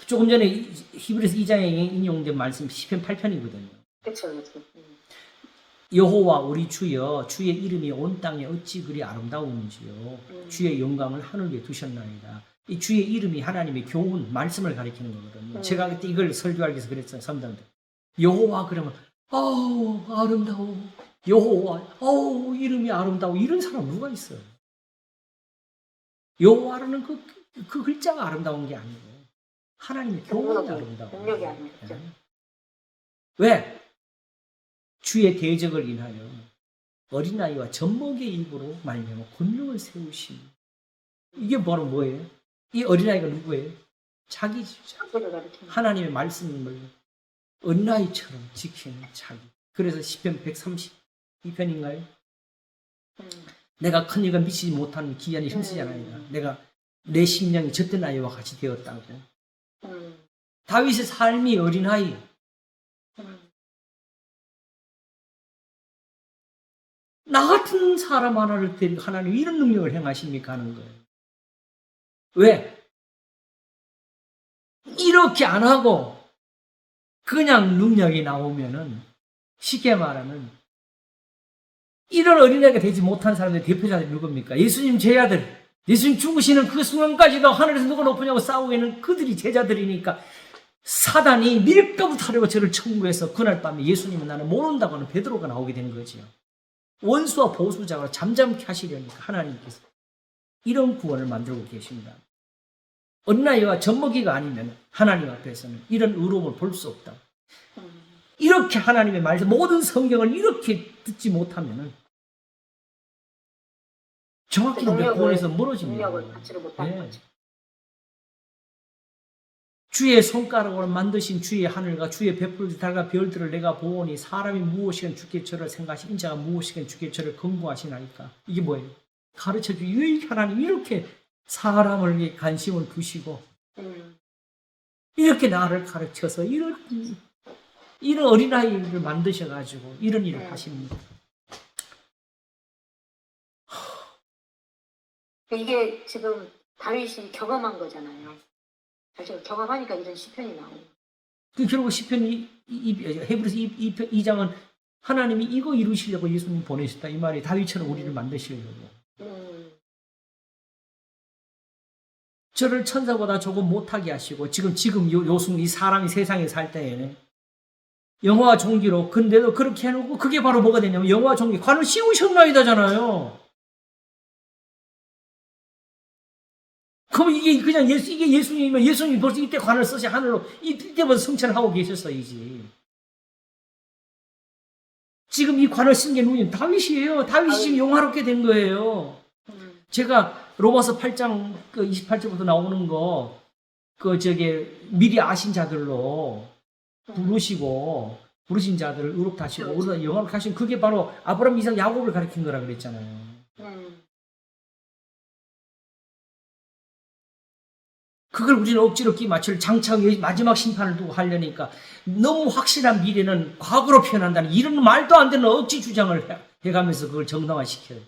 조금 전에 히브리서 2장에 인용된 말씀 10편 8편이거든요. 그렇죠. 여호와 우리 주여 주의 이름이 온 땅에 어찌 그리 아름다운지요. 주의 영광을 하늘 위에 두셨나이다. 이 주의 이름이 하나님의 교훈, 말씀을 가리키는 거거든요. 제가 그때 이걸 설교하기 위해서 그랬어요. 선생님들. 여호와 그러면 아름다워. 여호와 이름이 아름다워. 이런 사람 누가 있어요? 여호와라는 그 글자가 아름다운 게 아니고 하나님의 교훈이 아름다워. 능력이 아니죠. 왜? 주의 대적을 인하여 어린아이와 젖먹이의 입으로 말미암아 권능을 세우심. 이게 바로 뭐예요? 이 어린아이가 누구예요? 자기 자기를 가르치는. 하나님의 말씀을 어린아이처럼 지키는 자기. 그래서 시편 132편인가요? 내가 큰 이가 미치지 못하는 기한이 힘쓰지 않아이다. 내가 내 심령이 젖된 아이와 같이 되었다고. 다윗의 삶이 어린아이. 나 같은 사람 하나를 데리고 하나님 이런 능력을 행하십니까 하는 거예요. 왜? 이렇게 안 하고 그냥 능력이 나오면은 쉽게 말하면 이런 어린애가 되지 못한 사람들의 대표자들이 누굽니까? 예수님 제자들. 예수님 죽으시는 그 순간까지도 하늘에서 누가 높으냐고 싸우고 있는 그들이 제자들이니까 사단이 밀가부타려고 저를 청구해서 그날 밤에 예수님은 나는 모른다고 하는 베드로가 나오게 된 거지요. 원수와 보수자가 잠잠케 하시려니까 하나님께서 이런 구원을 만들고 계십니다. 어린아이와 젖먹이가 아니면 하나님 앞에서는 이런 의로움을 볼 수 없다. 이렇게 하나님의 말씀, 모든 성경을 이렇게 듣지 못하면 정확히 우리가 구원에서 멀어집니다. 능력을 받지를 못하는 네. 거죠. 주의 손가락으로 만드신 주의 하늘과 주의 베풀 달과 별들을 내가 보오니 사람이 무엇이건 주께 저를 생각하시 인자가 무엇이건 주께 저를 긍구하시나이까. 이게 뭐예요? 가르쳐주 왜 하나님 이렇게 사람을 관심을 두시고 이렇게 나를 가르쳐서 이런 어린아이를 만드셔가지고 이런 일을 하십니다. 이게 지금 다윗이 경험한 거잖아요. 사실 경험하니까 이런 시편이 나오고. 결국 시편 헤브리서 2장은 하나님이 이거 이루시려고 예수님 보내셨다 이 말이 다윗처럼 우리를 만드시려고. 저를 천사보다 조금 못하게 하시고 지금 요즘 이 사람이 세상에 살 때에는 영화와 종기로 근데도 그렇게 해놓고 그게 바로 뭐가 되냐면 영화와 종기 관을 씌우셨나이다잖아요. 그럼 이게 그냥 이게 예수님이면 예수님이 벌써 이때 관을 쓰시 하늘로 이때부터 성천을 하고 계셨어야지. 지금 이 관을 쓴 게 누구냐? 다윗이에요. 다윗이 지금 영화롭게 된 거예요. 제가 로마서 8장 28절부터 나오는 거 미리 아신 자들로 부르신 자들을 의롭다 하시고 우리가 영화롭게 하신 그게 바로 아브라함, 이삭, 야곱을 가리킨 거라 그랬잖아요. 그걸 우리는 억지로 끼 맞출 장차의 마지막 심판을 두고 하려니까 너무 확실한 미래는 과거로 표현한다는 이런 말도 안 되는 억지 주장을 해가면서 그걸 정당화시켜요.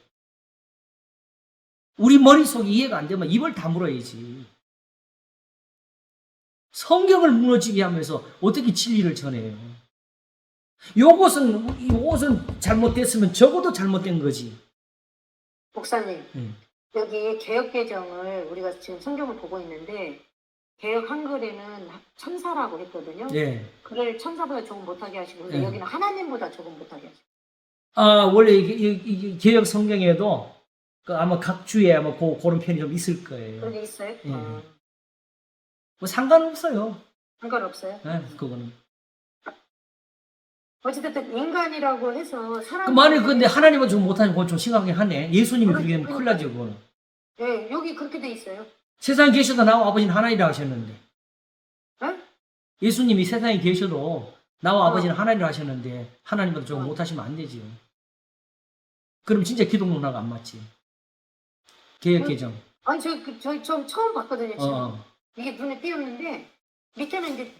우리 머릿속이 이해가 안 되면 입을 다물어야지. 성경을 무너지게 하면서 어떻게 진리를 전해요? 요것은 잘못됐으면 적어도 잘못된 거지. 목사님, 여기 개역 개정을 우리가 지금 성경을 보고 있는데 개역 한글에는 천사라고 했거든요. 네. 그를 천사보다 조금 못하게 하시고 근데 여기는 하나님보다 조금 못하게 하시고. 원래 이게 개역 성경에도 아마 각 주에 아마 그런 편이 좀 있을 거예요. 그런 게 있어요? 뭐 상관없어요. 상관없어요? 네, 그거는. 어쨌든 인간이라고 해서 사람. 만약 근데 하나님은 좀 못하는 건 좀 심각하게 하네. 예수님이 그렇게 되면 큰일 나죠, 그거는. 네, 여기 그렇게 돼 있어요. 세상에 계셔도 나와 아버지는 하나이라 하셨는데. 네? 예수님이 세상에 계셔도 나와 아버지는 하나이라 하셨는데 하나님보다 조금 못하시면 안 되지요. 그럼 진짜 기독 문화가 안 맞지. 개혁 개정. 아니 저 처음 봤거든요. 지금. 이게 눈에 띄었는데 밑에는 이제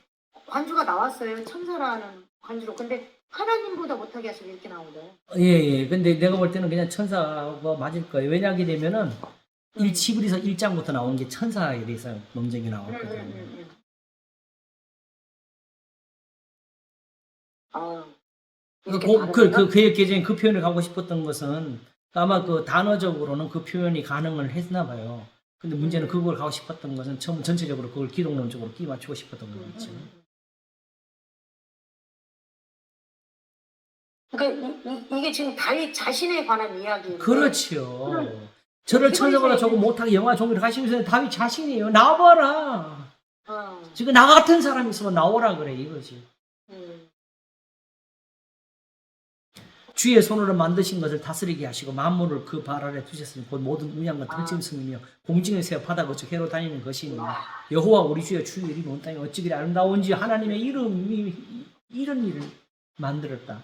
관주가 나왔어요. 천사라는 관주로. 근데 하나님보다 못하게 하시고 이렇게 나오더라고요. 예. 근데 내가 볼 때는 그냥 천사가 맞을 거예요. 왜냐하게 되면은 히브리서 1장부터 나온 게 천사에 대해서 논쟁이 나왔거든요. 그 개혁 개정에 그 표현을 가고 싶었던 것은 아마 그 단어적으로는 그 표현이 가능을 했나 봐요. 근데 문제는 그걸 가고 싶었던 것은 전체적으로 그걸 기독론적으로 끼 맞추고 싶었던 거겠죠. 그러니까 이게 지금 다윗 자신에 관한 이야기인데. 그렇죠. 저를 천사보다 조금 못하게 영화 종기를 가시면서 다윗 자신이에요. 나와봐라. 지금 나 같은 사람이 있으면 나오라 그래 이거지. 주의 손으로 만드신 것을 다스리게 하시고 만물을 그 발 아래 두셨으니 곧 모든 음양과 들짐승이며 공중에 새어 바다 거쳐 해로 다니는 것이니 여호와 우리 주여 주의 이름이 온 땅에 어찌 그리 아름다운지 하나님의 이름이 이런 일을 만들었다.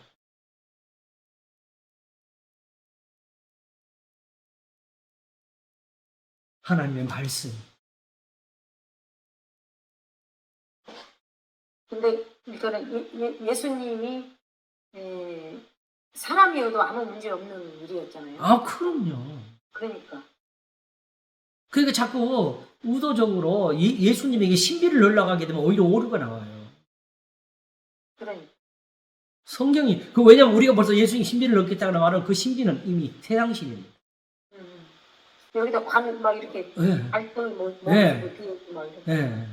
하나님의 말씀. 근데 이거는 예수님이 사람이어도 아무 문제 없는 일이었잖아요. 아, 그럼요. 그러니까 자꾸 의도적으로 예수님에게 신비를 넣으려고 하게 되면 오히려 오류가 나와요. 그러니까. 성경이, 왜냐면 우리가 벌써 예수님 신비를 넣겠다고 말하는 그 신비는 이미 세상신입니다. 여기다 관 막 이렇게 발등 뭐 네. 막 이렇게. 네.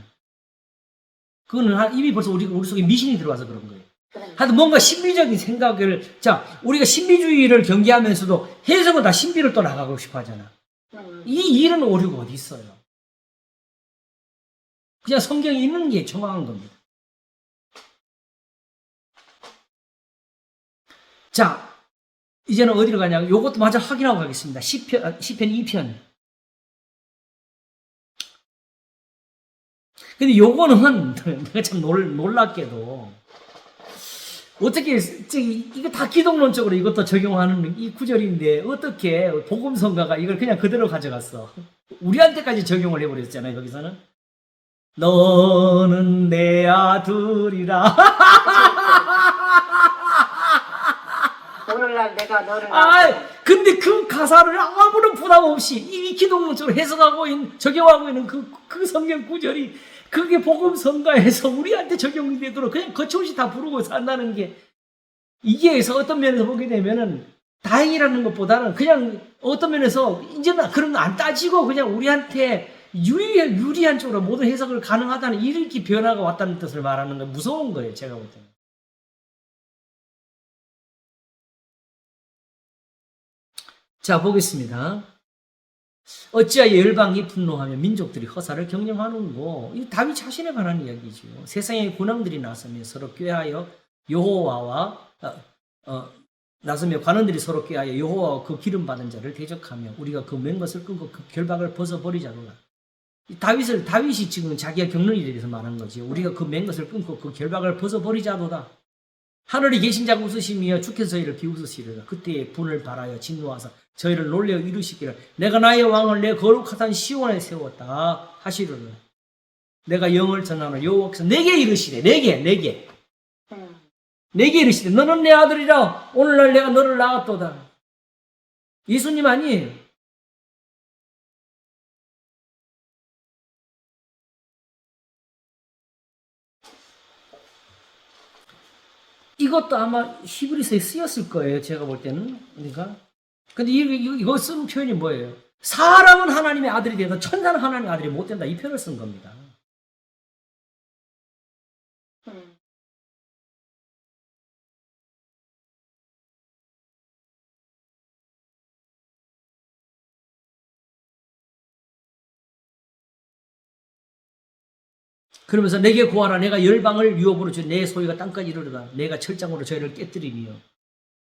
그거는 이미 벌써 우리 속에 미신이 들어와서 그런 거예요. 그러니까. 하여튼 뭔가 신비적인 생각을, 우리가 신비주의를 경계하면서도 해석은 다 신비를 또 나가고 싶어 하잖아. 이 일은 오류가 어디 있어요? 그냥 성경에 있는 게 정확한 겁니다. 자, 이제는 어디로 가냐? 요것도 마저 확인하고 가겠습니다. 시편 2편. 근데 요거는 내가 참 놀랍게도 어떻게 이거 다 기독론적으로 이것도 적용하는 이 구절인데 어떻게 복음성가가 이걸 그냥 그대로 가져갔어? 우리한테까지 적용을 해버렸잖아요. 거기서는 너는 내 아들이라. 오늘날 내가 너를 근데 그 가사를 아무런 부담 없이 이 기독론적으로 해석하고 있는, 적용하고 있는 그 성경 구절이 그게 복음성가에서 우리한테 적용이 되도록 그냥 거침없이 다 부르고 산다는 게, 이게 어떤 면에서 보게 되면은 다행이라는 것보다는 그냥 어떤 면에서 이제는 그런 거 안 따지고 그냥 우리한테 유리한 쪽으로 모든 해석을 가능하다는 이렇게 변화가 왔다는 뜻을 말하는 건 무서운 거예요. 제가 볼 때는. 자, 보겠습니다. 어찌하여 열방이 분노하며 민족들이 허사를 경영하는고. 이 다윗 자신에 관한 이야기죠. 세상의 군왕들이 나서며 서로 꾀하여 여호와와 나서며 관원들이 서로 꾀하여 여호와와 그 기름 받은 자를 대적하며 우리가 그 맨 것을 끊고 그 결박을 벗어버리자로라. 다윗이 지금 자기가 겪는 일에 대해서 말한 거지. 우리가 그 맨 것을 끊고 그 결박을 벗어버리자로다. 하늘에 계신 자가 웃으시며 주께서 저희를 비웃으시리라. 그때에 분을 발하여 진노하사 저희를 놀려 이루시기를 내가 나의 왕을 내 거룩하단 시온에 세웠다 하시리라. 내가 영을 전하는 여호와께서 내게 이르시되 내게 이르시되 너는 내 아들이라 오늘날 내가 너를 낳았도다. 예수님 아니에요. 이것도 아마 히브리서에 쓰였을 거예요. 제가 볼 때는. 그러니까. 근데 이거 쓴 표현이 뭐예요? 사람은 하나님의 아들이 되고 천사는 하나님의 아들이 못 된다. 이 표현을 쓴 겁니다. 그러면서 내게 구하라. 내가 열방을 유업으로 주 내 소유가 땅까지 이르르다. 내가 철장으로 저희를 깨뜨리며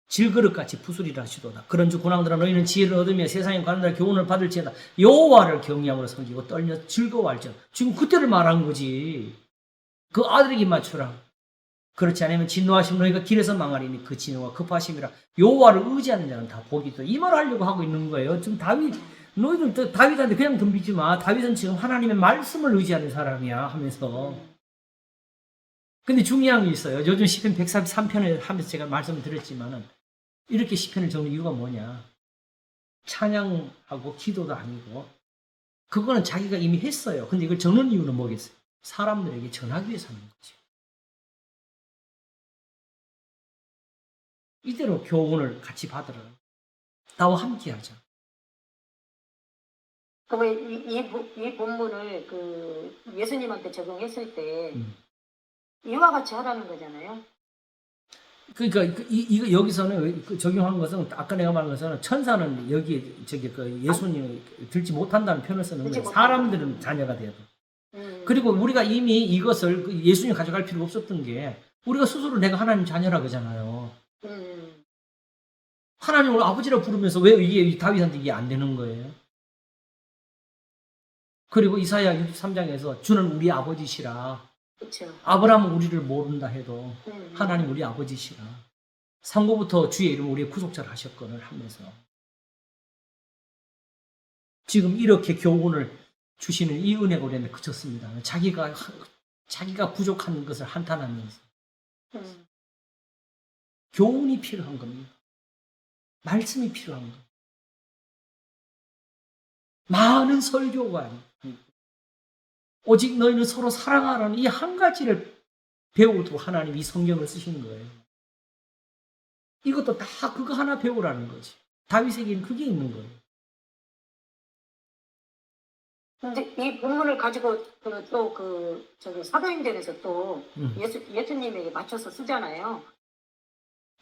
질그릇같이 부수리라 하시도다. 그런즉 군왕들아 너희는 지혜를 얻으며 세상에 관한 자 교훈을 받을지어다. 여호와를 경외함으로 섬기고 떨며 즐거워할지어다. 지금 그때를 말한 거지. 그 아들에게 맞추라. 그렇지 않으면 진노하시면 너희가 길에서 망하리니 그 진노가 급하심이라. 여호와를 의지하는 자는 다 복이 있다. 이 말을 하려고 하고 있는 거예요. 지금 너희들 다윗한테 그냥 덤비지 마. 다윗은 지금 하나님의 말씀을 의지하는 사람이야 하면서. 근데 중요한 게 있어요. 요즘 시편 143편에 하면서 제가 말씀을 드렸지만은 이렇게 시편을 적는 이유가 뭐냐. 찬양하고 기도도 아니고 그거는 자기가 이미 했어요. 근데 이걸 적는 이유는 뭐겠어요? 사람들에게 전하기 위해서 하는 거지. 이대로 교훈을 같이 받으라. 나와 함께 하자. 그러면 이 본문을 예수님한테 적용했을 때 이와 같이 하라는 거잖아요. 그러니까 이거 여기서는 적용한 것은 아까 내가 말한 것은 천사는 여기 저기 그 예수님을 들지 못한다는 표현을 쓰는 들지 거예요. 못한다. 사람들은 자녀가 돼도. 그리고 우리가 이미 이것을 예수님 가져갈 필요가 없었던 게 우리가 스스로 내가 하나님 자녀라 그러잖아요. 하나님을 아버지라 부르면서 왜 이게 다윗한테 이게 안 되는 거예요? 그리고 이사야 63장에서 주는 우리 아버지시라. 그렇죠. 아브라함은 우리를 모른다 해도 하나님 우리 아버지시라. 상고부터 주의 이름 우리의 구속자를 하셨거늘 하면서 지금 이렇게 교훈을 주시는 이 은혜가 우리한테 그쳤습니다. 자기가 부족한 것을 한탄하면서 교훈이 필요한 겁니다. 말씀이 필요한 것. 많은 설교가 아니고 오직 너희는 서로 사랑하라는 이 한 가지를 배우도록 하나님 이 성경을 쓰신 거예요. 이것도 다 그거 하나 배우라는 거지. 다윗에게는 그게 있는 거예요. 근데 이 본문을 가지고 저기 사도행전에서 또 예수님에게 맞춰서 쓰잖아요.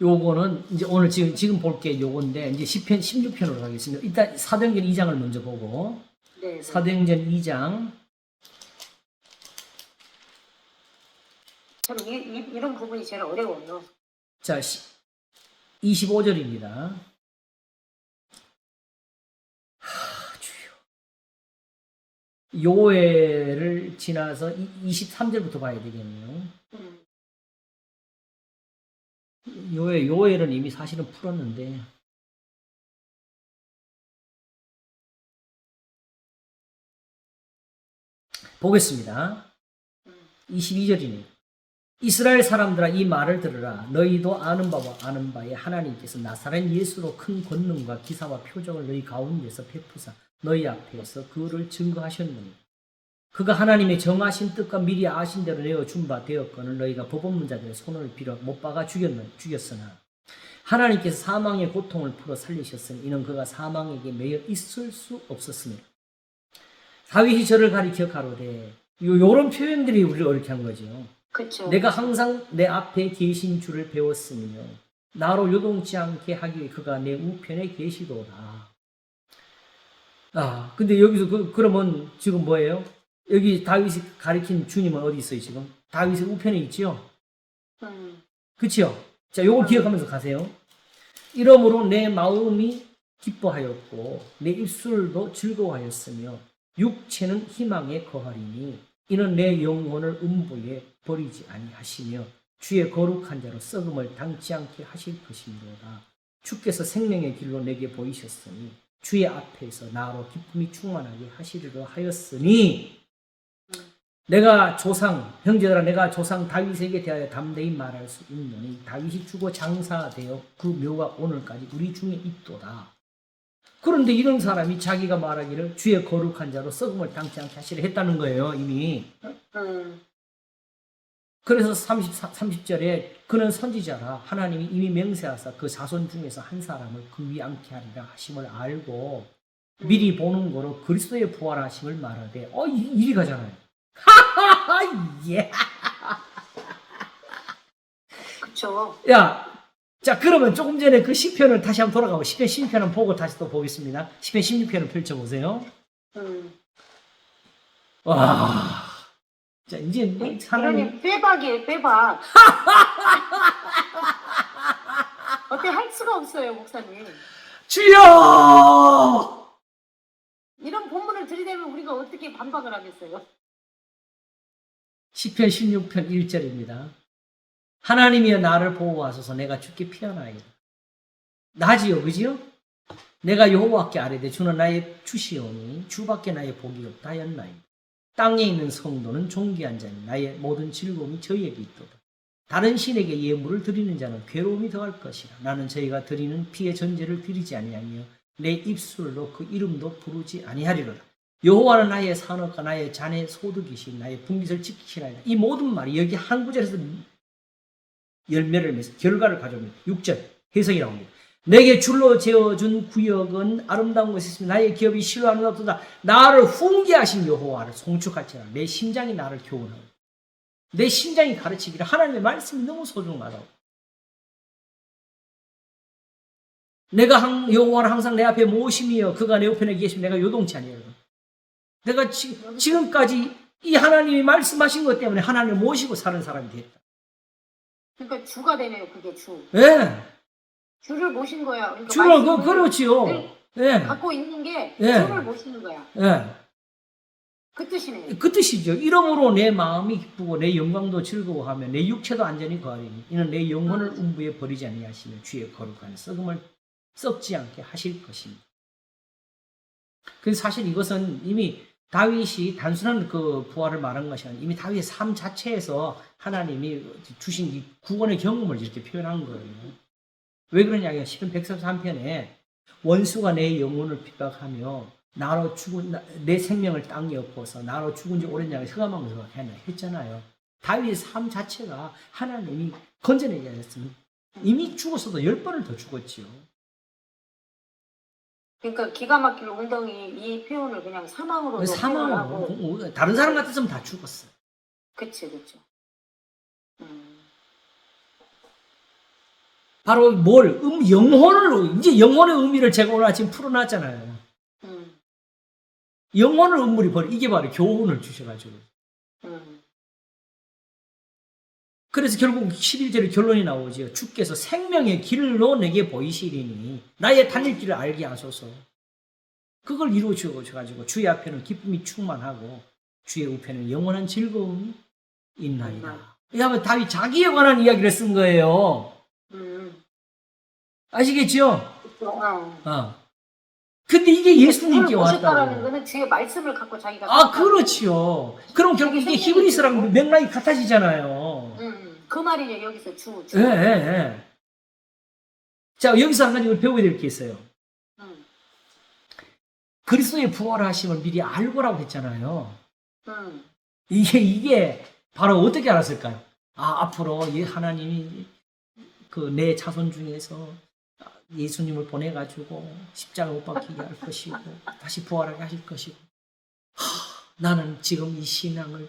요거는 이제 오늘 지금 볼게 요건데 이제 시편 16편으로 가겠습니다. 일단 사도행전 2장을 먼저 보고 네. 사도행전 2장 참 이런 부분이 제일 어려워요. 자 25절입니다. 주여. 요엘을 지나서 23절부터 봐야 되겠네요. 요엘은 이미 사실은 풀었는데 보겠습니다. 22절이네요. 이스라엘 사람들아 이 말을 들으라. 너희도 아는 바와 아는 바에 하나님께서 나사렛 예수로 큰 권능과 기사와 표적을 너희 가운데서 베푸사 너희 앞에서 그를 증거하셨느니 그가 하나님의 정하신 뜻과 미리 아신 대로 내어준 바 되었거늘 너희가 법업문자들의 손을 빌어 못 박아 죽였으나 하나님께서 사망의 고통을 풀어 살리셨으니 이는 그가 사망에게 매여 있을 수 없었습니다. 다윗이 저를 가리켜 가로되 요런 표현들이 우리를 어렵게 한 거죠. 그렇죠. 내가 항상 내 앞에 계신 줄을 배웠으며 나로 요동치 않게 하기 위해 그가 내 우편에 계시도다. 근데 여기서 그러면 지금 뭐예요? 여기 다윗이 가리킨 주님은 어디 있어요 지금? 다윗의 우편에 있지요? 그치요? 자, 요걸 기억하면서 가세요. 이러므로 내 마음이 기뻐하였고 내 입술도 즐거워하였으며 육체는 희망에 거하리니 이는 내 영혼을 음부에 버리지 아니하시며 주의 거룩한 자로 썩음을 당치 않게 하실 것이므로다. 주께서 생명의 길로 내게 보이셨으니 주의 앞에서 나로 기쁨이 충만하게 하시리라 하였으니 내가 조상 다윗에게 대하여 담대히 말할 수 있노니 다윗이 죽어 장사되어 그 묘가 오늘까지 우리 중에 있도다. 그런데 이런 사람이 자기가 말하기를 주의 거룩한 자로 썩음을 당치 않게 하시려 했다는 거예요 이미. 그래서 30절에 그는 선지자라 하나님이 이미 맹세하사 그 자손 중에서 한 사람을 그 위에 앉게 하리라 하심을 알고 미리 보는 거로 그리스도의 부활하심을 말하되 이리 가잖아요. 하하하 예. 그렇죠. 자 그러면 조금 전에 그 시편을 다시 한번 돌아가고 시편 16편을 보고 다시 또 보겠습니다. 시편 16편을 펼쳐보세요. 와. 자, 이제 사람이 빼박이에요, 빼박. 어떻게 할 수가 없어요, 목사님. 주여! 이런 본문을 들이대면 우리가 어떻게 반박을 하겠어요? 시편 16편 1절입니다. 하나님이여 나를 보호하소서 내가 주께 피하나이다. 나지요, 그지요? 내가 여호와께 아뢰되 주는 나의 주시오니 주밖에 나의 복이 없다 하였나이다. 땅에 있는 성도는 존귀한 자니 나의 모든 즐거움이 저희에게 있도다. 다른 신에게 예물을 드리는 자는 괴로움이 더할 것이라. 나는 저희가 드리는 피의 전제를 드리지 아니하며 내 입술로 그 이름도 부르지 아니하리로다. 여호와는 나의 산업과 나의 잔의 소득이신 나의 분깃을 지키시나이다. 이 모든 말이 여기 한 구절에서 열매를 맺어 결과를 가져옵니다. 6절 해석이 나옵니다. 내게 줄로 재어준 구역은 아름다운 것이 있으며 나의 기업이 신뢰하는 것보다 나를 훈계하신 여호와를 송축할지라. 내 심장이 나를 교훈하고 내 심장이 가르치기를 하나님의 말씀이 너무 소중하다고. 내가 여호와는 항상 내 앞에 모심이여 그가 내 우편에 계시면 내가 요동치 아니하리라. 내가 지금까지 이 하나님이 말씀하신 것 때문에 하나님을 모시고 사는 사람이 됐다. 그러니까 주가 되네요. 그게 주. 예. 주를 모신 거야. 그러니까 주를 말씀을 그렇지요. 예. 갖고 있는 게 예. 주를 모시는 거야. 예. 그 뜻이네요. 그 뜻이죠. 이러므로 내 마음이 기쁘고 내 영광도 즐거워하며 내 육체도 안전히 거하리니 이는 내 영혼을 음부에 버리지 아니하시며 주의 거룩한 썩음을 썩지 않게 하실 것입니다. 그래서 사실 이것은 이미 다윗이 단순한 그 부활을 말한 것이 아니라 이미 다윗의 삶 자체에서 하나님이 주신 이 구원의 경험을 이렇게 표현한 거예요. 왜 그러냐? 시편 133편에 원수가 내 영혼을 핍박하며 나로 죽은 내 생명을 땅에 엎어서 나로 죽은 지 오랜 양을 흑암하면서 했잖아요. 다윗의 삶 자체가 하나님이 건져내게 했으면 이미 죽었어도 10번을 더 죽었지요. 그러니까 기가 막힐 웅덩이 이 표현을 그냥 사망으로 사망으로 다른 사람 같았으면 다 죽었어요. 그치. 바로 영혼을 이제 영혼의 의미를 제가 오늘 아침 풀어놨잖아요. 영혼을 음물이 버려. 이게 바로 교훈을 주셔가지고. 그래서 결국 11절에 결론이 나오죠. 주께서 생명의 길로 내게 보이시리니 나의 다닐 길을 알게 하소서. 그걸 이루어 주셔가지고 주의 앞에는 기쁨이 충만하고 주의 우편에는 영원한 즐거움이 있나이다. 이하면 다윗 자기에 관한 이야기를 쓴 거예요. 아시겠죠? 근데 이게 예수님께 왔다는 왔다고. 거는 주의 말씀을 갖고 자기가 그렇지요. 그럼 결국 이게 히브리서랑 맥락이 같아지잖아요. 그 말이죠. 여기서 주. 예. 자, 여기서 한 가지 우리 배워야 될 게 있어요. 그리스도의 부활하심을 미리 알고라고 했잖아요. 이게 바로 어떻게 알았을까요? 앞으로 하나님이 그 내 자손 중에서 예수님을 보내가지고 십자가 못 박히게 할 것이고 다시 부활하게 하실 것이고 나는 지금 이 신앙을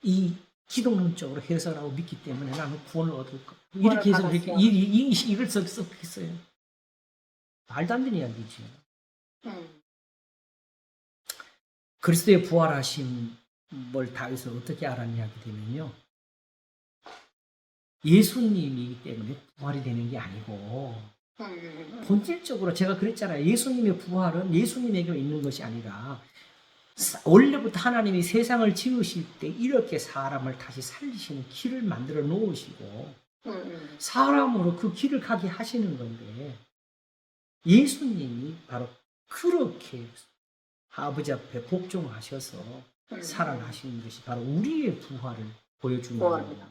이 기독론적으로 해석하고 믿기 때문에 나는 구원을 얻을 것. 이렇게 해서 이걸 썼어요. 말도 안 되는 이야기죠. 그리스도의 부활하심을 다윗은 어떻게 알았냐 하게 되면요. 예수님이기 때문에 부활이 되는 게 아니고 본질적으로 제가 그랬잖아요. 예수님의 부활은 예수님에게 있는 것이 아니라 원래부터 하나님이 세상을 지으실 때 이렇게 사람을 다시 살리시는 길을 만들어 놓으시고 사람으로 그 길을 가게 하시는 건데 예수님이 바로 그렇게 아버지 앞에 복종하셔서 살아나시는 것이 바로 우리의 부활을 보여주는 거예요.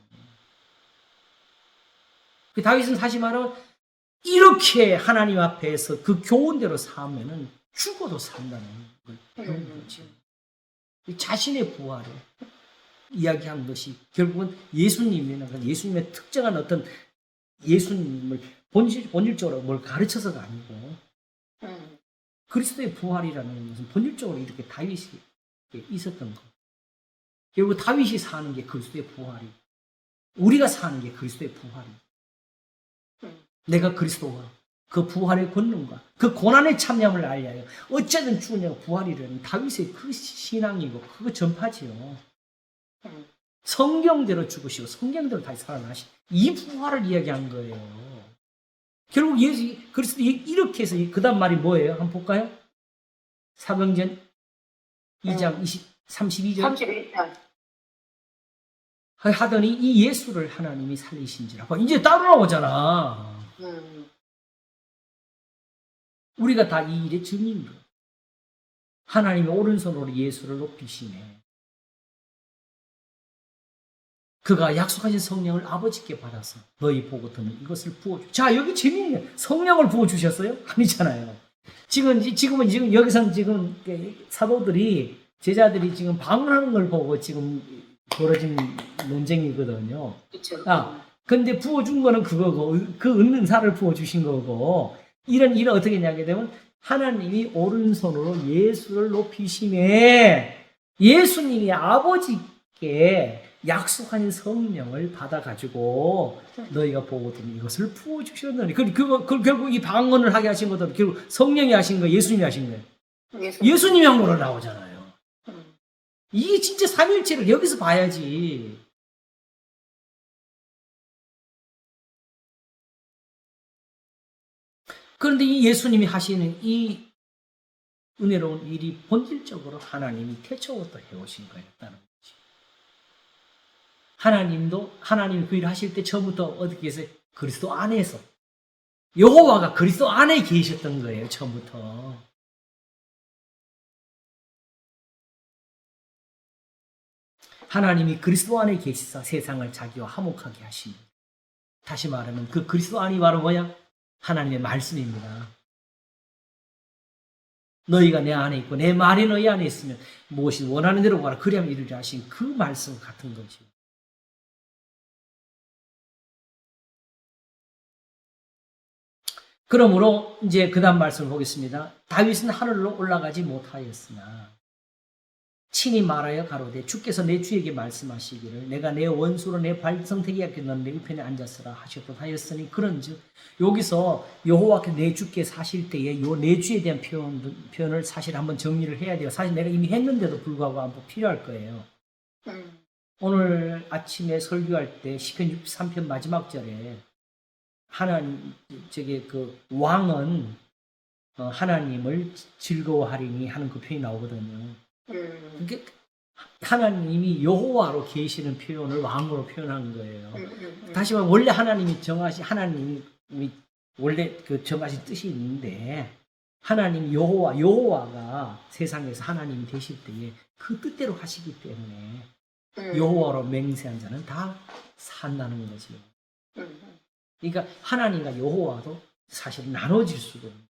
그 다윗은 사실 말하면 이렇게 하나님 앞에서 그 교훈대로 살면은 죽어도 산다는 걸 배운 거죠. 자신의 부활을 이야기한 것이 결국은 예수님의 특정한 어떤 예수님을 본질적으로 뭘 가르쳐서가 아니고 그리스도의 부활이라는 것은 본질적으로 이렇게 다윗이 있었던 거. 결국 다윗이 사는 게 그리스도의 부활이, 우리가 사는 게 그리스도의 부활이. 내가 그리스도와 그 부활의 권능과 그 고난의 참여함을 알려요. 어쩌든 죽으냐고 부활이라는 다윗의 그 신앙이고 그거 전파지요. 성경대로 죽으시고 성경대로 다시 살아나시 이 부활을 이야기한 거예요. 결국 예수 그리스도 이렇게 해서 그 다음 말이 뭐예요? 한번 볼까요? 사도행전 2장 32절 하더니 이 예수를 하나님이 살리신지라. 이제 따로 나오잖아. 우리가 다 이 일의 증인으로 하나님의 오른손으로 예수를 높이시네. 그가 약속하신 성령을 아버지께 받아서 너희 보고 듣는 이것을 부어주. 자, 여기 재미있네. 성령을 부어주셨어요? 아니잖아요. 지금은 여기서는 지금 사도들이 제자들이 지금 방언하는 걸 보고 지금 벌어진 논쟁이거든요. 그렇죠. 근데 부어준 거는 그거고, 그 얻는 살을 부어주신 거고, 이런 어떻게 하게 되면, 하나님이 오른손으로 예수를 높이심에, 예수님이 아버지께 약속한 성령을 받아가지고 너희가 보거든 이것을 부어주셨느니. 그걸 결국 이 방언을 하게 하신 것도 결국 성령이 하신 거예요? 예수님이 하신 거예요? 예수님이 한 거로 나오잖아요. 이게 진짜 삼일체를 여기서 봐야지. 그런데 이 예수님이 하시는 이 은혜로운 일이 본질적으로 하나님이 태초부터 해오신 거였다는 거지. 하나님이 그 일을 하실 때 처음부터 어떻게 해서 그리스도 안에서 여호와가 그리스도 안에 계셨던 거예요. 처음부터. 하나님이 그리스도 안에 계시사 세상을 자기와 화목하게 하십니다. 다시 말하면 그 그리스도 안이 바로 뭐야? 하나님의 말씀입니다. 너희가 내 안에 있고 내 말이 너희 안에 있으면 무엇이 원하는 대로 가라 그리하면 이루리라 하신 그 말씀 같은 거지. 그러므로 이제 그 다음 말씀을 보겠습니다. 다윗은 하늘로 올라가지 못하였으나 친히 말하여 가로되 주께서 내 주에게 말씀하시기를 내가 내 원수로 내 발성택이 앞에 너는 내 우편에 앉았으라 하셨다 하였으니 그런즉 여기서 여호와께 내 주께 사실 때에 요 내 주에 대한 표현을 사실 한번 정리를 해야 돼요. 사실 내가 이미 했는데도 불구하고 한번 필요할 거예요. 오늘 아침에 설교할 때 시편 63편 마지막 절에 왕은 하나님을 즐거워하리니 하는 그 표현이 나오거든요. 그게 하나님이 여호와로 계시는 표현을 왕으로 표현한 거예요. 다시 말하면 원래 하나님이 원래 그 정하신 뜻이 있는데 하나님 여호와가 세상에서 하나님이 되실 때에 그 뜻대로 하시기 때문에 여호와로 맹세한 자는 다 산다는 거죠. 그러니까 하나님과 여호와도 사실 나눠질 수가 없는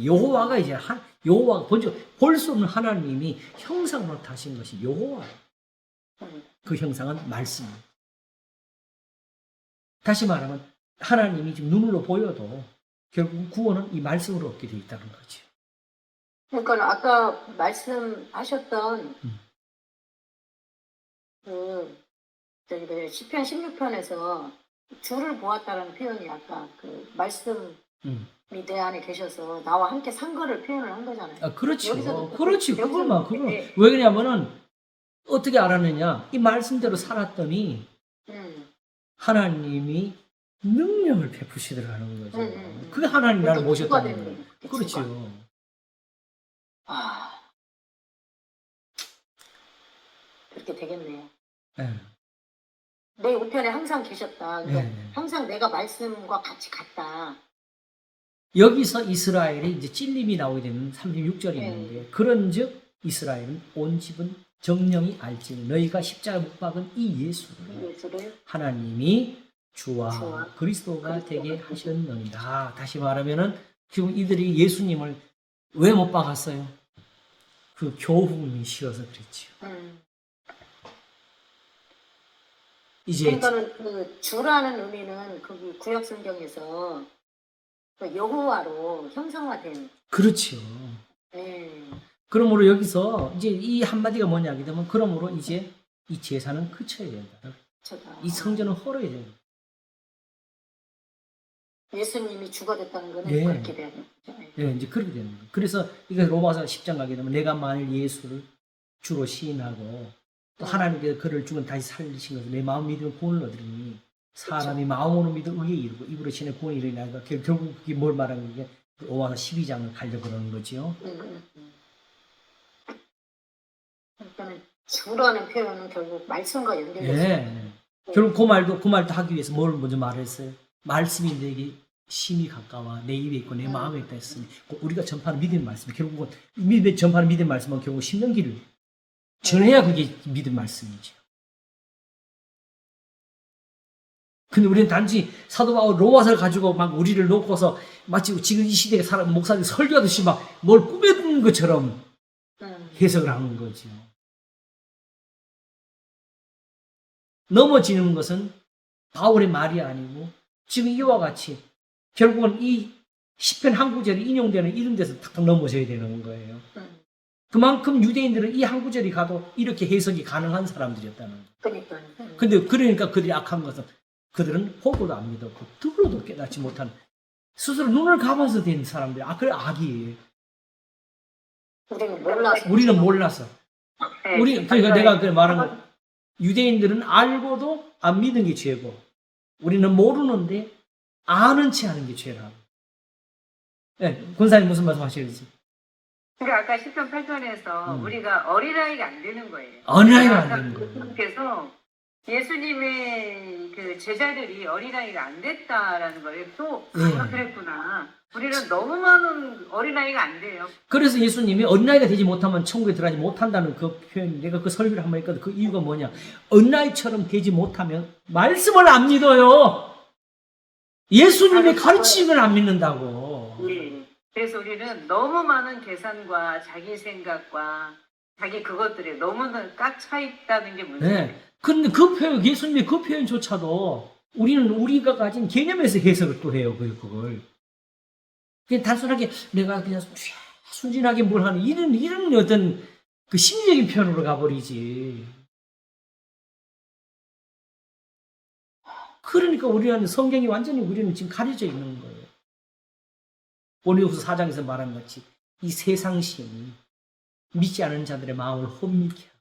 여호와가 이제 여호와가 볼 수 없는 하나님이 형상으로 타신 것이 여호와예요. 그 형상은 말씀입니다. 다시 말하면 하나님이 지금 눈으로 보여도 결국 구원은 이 말씀으로 얻게 되어 있다는 거죠. 그러니까 아까 말씀하셨던 시편 16편에서 주를 보았다는 표현이 아까 그 말씀이 내 안에 계셔서 나와 함께 산 거를 표현을 한 거잖아요. 아, 그렇죠. 여기서도 그렇지. 그걸만. 네. 왜 그러냐면은 어떻게 알았느냐? 이 말씀대로 살았더니 하나님이 능력을 베푸시더라는 거죠. 그게 하나님 나를 모셨다는 거예요. 그렇죠. 아, 그렇게 되겠네요. 네. 내 우편에 항상 계셨다. 그러니까 네. 항상 내가 말씀과 같이 갔다. 여기서 이스라엘이 이제 찔림이 나오게 되면 36절이 있는데 그런즉 이스라엘은 온 집은 정령이 알지니 너희가 십자가 못 박은 이 예수를 하나님이 주와 그리스도가 되게 하셨느니라. 다시 말하면은 지금 이들이 예수님을 왜 못 박았어요? 그 교훈이 싫어서 그랬죠. 이제 그러니까는 그 주라는 의미는 그 구약 성경에서 그 여호와로 형상화된. 그렇죠. 그러므로 여기서 이제 이 한마디가 뭐냐 하게 되면 그러므로 이제 이 제사는 그쳐야 된다. 이 성전은 헐어야 된다. 예수님이 주가 됐다는 거는 네. 그렇게 돼야 되는 거죠. 네, 이제 그렇게 되는 거예요. 그래서 이거 로마서 10장 가게 되면 내가 만일 예수를 주로 시인하고 또 하나님께서 그를 죽은 다시 살리신 것을 내 마음 믿으면 구원을 얻으리니 사람이 마음으로 믿어 의에 이르고 입으로 신의 구원이 이르니까 결국 그게 뭘 말하는 게 로마서 12장을 가려고 그러는 거죠. 그러니까 주라는 표현은 결국 말씀과 연결돼서 네. 결국 그 말도 하기 위해서 뭘 먼저 말했어요? 말씀이 내게 심히 가까워 내 입에 있고 내 마음에 있다 했으니 우리가 전파하는 믿음의 말씀 결국은 전파하는 믿음의 말씀은 결국 신명기를 전해야 그게 믿음 말씀이죠. 근데 우리는 단지 사도 바울 로마서를 가지고 막 우리를 놓고서 마치 지금 이 시대에 사람 목사들이 설교하듯이 막 뭘 꾸며든 것처럼 해석을 하는 거죠. 넘어지는 것은 바울의 말이 아니고 지금 이와 같이 결국은 이 시편 한 구절이 인용되는 이런 데서 탁탁 넘어져야 되는 거예요. 그만큼 유대인들은 이 한 구절이 가도 이렇게 해석이 가능한 사람들이었다는 거예요. 그러니까. 근데 그러니까 그들이 악한 것은 그들은 보고도 안 믿었고 듣고도 깨닫지 못한 스스로 눈을 감아서 된 사람들. 그래 악이에요. 우리는 몰라서. 우리는 몰라서. 네, 그러니까 내가 그 말한 거 유대인들은 알고도 안 믿는 게 죄고 우리는 모르는데 아는 체 하는 게 죄라고. 네, 권사님 무슨 말씀 하시는지. 그러니까 아까 10편 8편에서 우리가 어린아이가 안 되는 거예요. 어린아이가 안 되는 거예요. 그래서 예수님의 그 제자들이 어린아이가 안 됐다라는 거예요. 또 그랬구나. 우리는 너무 많은 어린아이가 안 돼요. 그래서 예수님이 어린아이가 되지 못하면 천국에 들어가지 못한다는 그 표현, 내가 그 설교를 한번 했거든. 그 이유가 뭐냐. 어린아이처럼 되지 못하면 말씀을 안 믿어요. 예수님의 가르침을 안 믿는다고. 네. 그래서 우리는 너무 많은 계산과 자기 생각과 자기 그것들에 너무 꽉 차 있다는 게 문제예요. 네. 근데 그 표현, 예수님의 그 표현조차도 우리는 우리가 가진 개념에서 해석을 또 해요. 그걸. 그냥 단순하게 내가 그냥 순진하게 뭘 하는 이런 어떤 그 심리적인 표현으로 가버리지. 그러니까 우리는 성경이 완전히 우리는 지금 가려져 있는 거예요. 고린도후서 4장에서 말한 같이 이 세상 신이 믿지 않은 자들의 마음을 혼미케 하고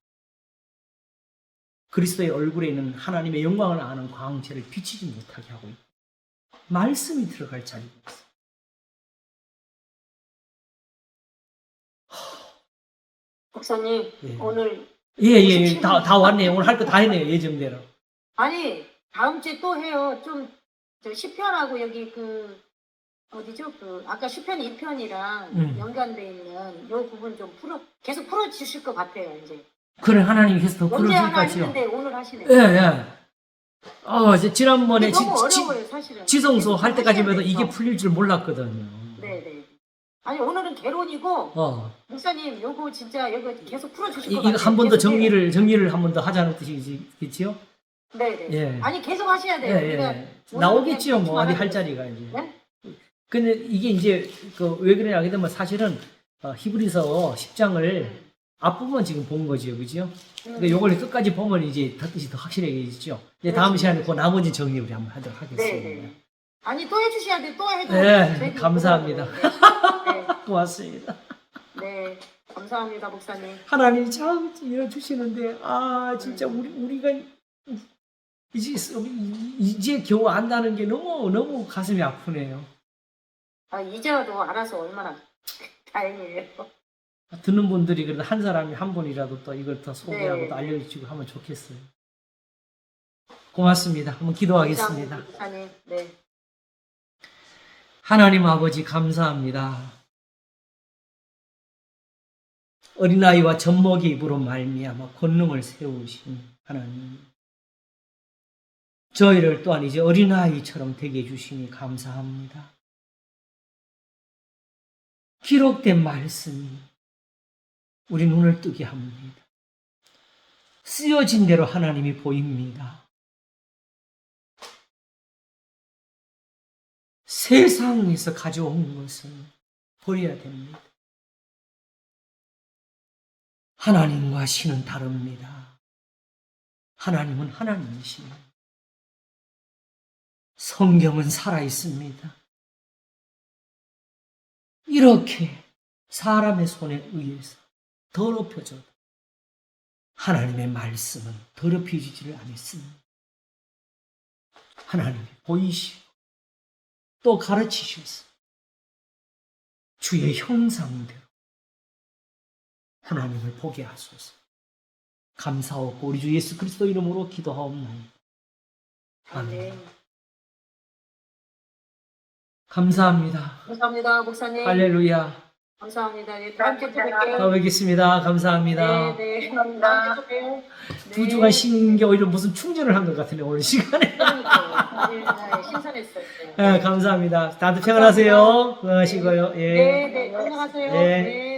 그리스도의 얼굴에 있는 하나님의 영광을 아는 광채를 비치지 못하게 하고 있고 말씀이 들어갈 자리가 있어요. 목사님 예. 오늘 다 왔네요. 오늘 할 거 다 했네요. 예정대로. 아니 다음 주에 또 해요. 좀 시편하고 여기 그 어디죠? 그 아까 시편 2편이랑 연관돼 있는 요 부분 좀 계속 풀어 주실 것 같아요. 이제 그래 하나님이 계속 더 언제 하나 풀어주실까지요. 했는데 오늘 하시네요. 이제 지난번에 너무 어려워요 사실은. 지성소 할 때까지만 해도 하셔야 이게 돼요. 풀릴 줄 몰랐거든요. 네네. 아니 오늘은 개론이고 목사님 요거 진짜 이거 계속 풀어 주실 것 같아요. 이거 한 번 더 계속 해요. 정리를 한 번 더 하자는 뜻이겠지요? 네네. 예. 아니 계속 하셔야 돼요. 우리가 나오겠지요, 오늘은 뭐, 어디 그냥 할 자리가 이제. 네? 근데 이게 이제, 왜 그러냐, 하게 되면 사실은, 히브리서 10장을 앞부분 지금 본 거지요, 그죠? 그러니까 요걸 끝까지 보면 이제 뜻이 더 확실해지죠. 이제 다음 시간에 그 나머지 정리 우리 한번 하도록 하겠습니다. 네네. 아니 또 해주셔야 돼. 또 해도. 네, 저희들이 감사합니다. 네. 고맙습니다. 네. 감사합니다, 목사님. 하나님이 참 이뤄주시는데, 진짜 우리가 이제 겨우 안다는 게 너무 가슴이 아프네요. 이제라도 알아서 얼마나 다행이에요. 듣는 분들이 그래도 한 사람이 한 분이라도 또 이걸 더 소개하고 네. 또 알려주고 하면 좋겠어요. 고맙습니다. 한번 기도하겠습니다. 감사합니다, 목사님. 네. 하나님 아버지 감사합니다. 어린아이와 젖먹이 입으로 말미암아 권능을 세우신 하나님. 저희를 또한 이제 어린아이처럼 되게 해주시니 감사합니다. 기록된 말씀이 우리 눈을 뜨게 합니다. 쓰여진 대로 하나님이 보입니다. 세상에서 가져온 것은 버려야 됩니다. 하나님과 신은 다릅니다. 하나님은 하나님이십니다. 성경은 살아있습니다. 이렇게 사람의 손에 의해서 더럽혀져도 하나님의 말씀은 더럽혀지지를 않습니다. 하나님이 보이시고 또 가르치셔서 주의 형상대로 하나님을 보게 하소서. 감사하고 우리 주 예수 그리스도 이름으로 기도하옵나이다. 아멘. 감사합니다. 감사합니다, 목사님. 할렐루야. 감사합니다. 예, 다음 주에 또 뵐게요. 또 뵙겠습니다. 감사합니다. 네, 감사합니다. 다음 주에 또 봬요. 두 주간 쉬는 게 오히려 무슨 충전을 한 것 같은데 오늘 시간에. 그러니까요. 신선했어요. 감사합니다. 다들 평안하세요. 건강하시고요. 예. 네, 네, 건강하세요. 네. 네.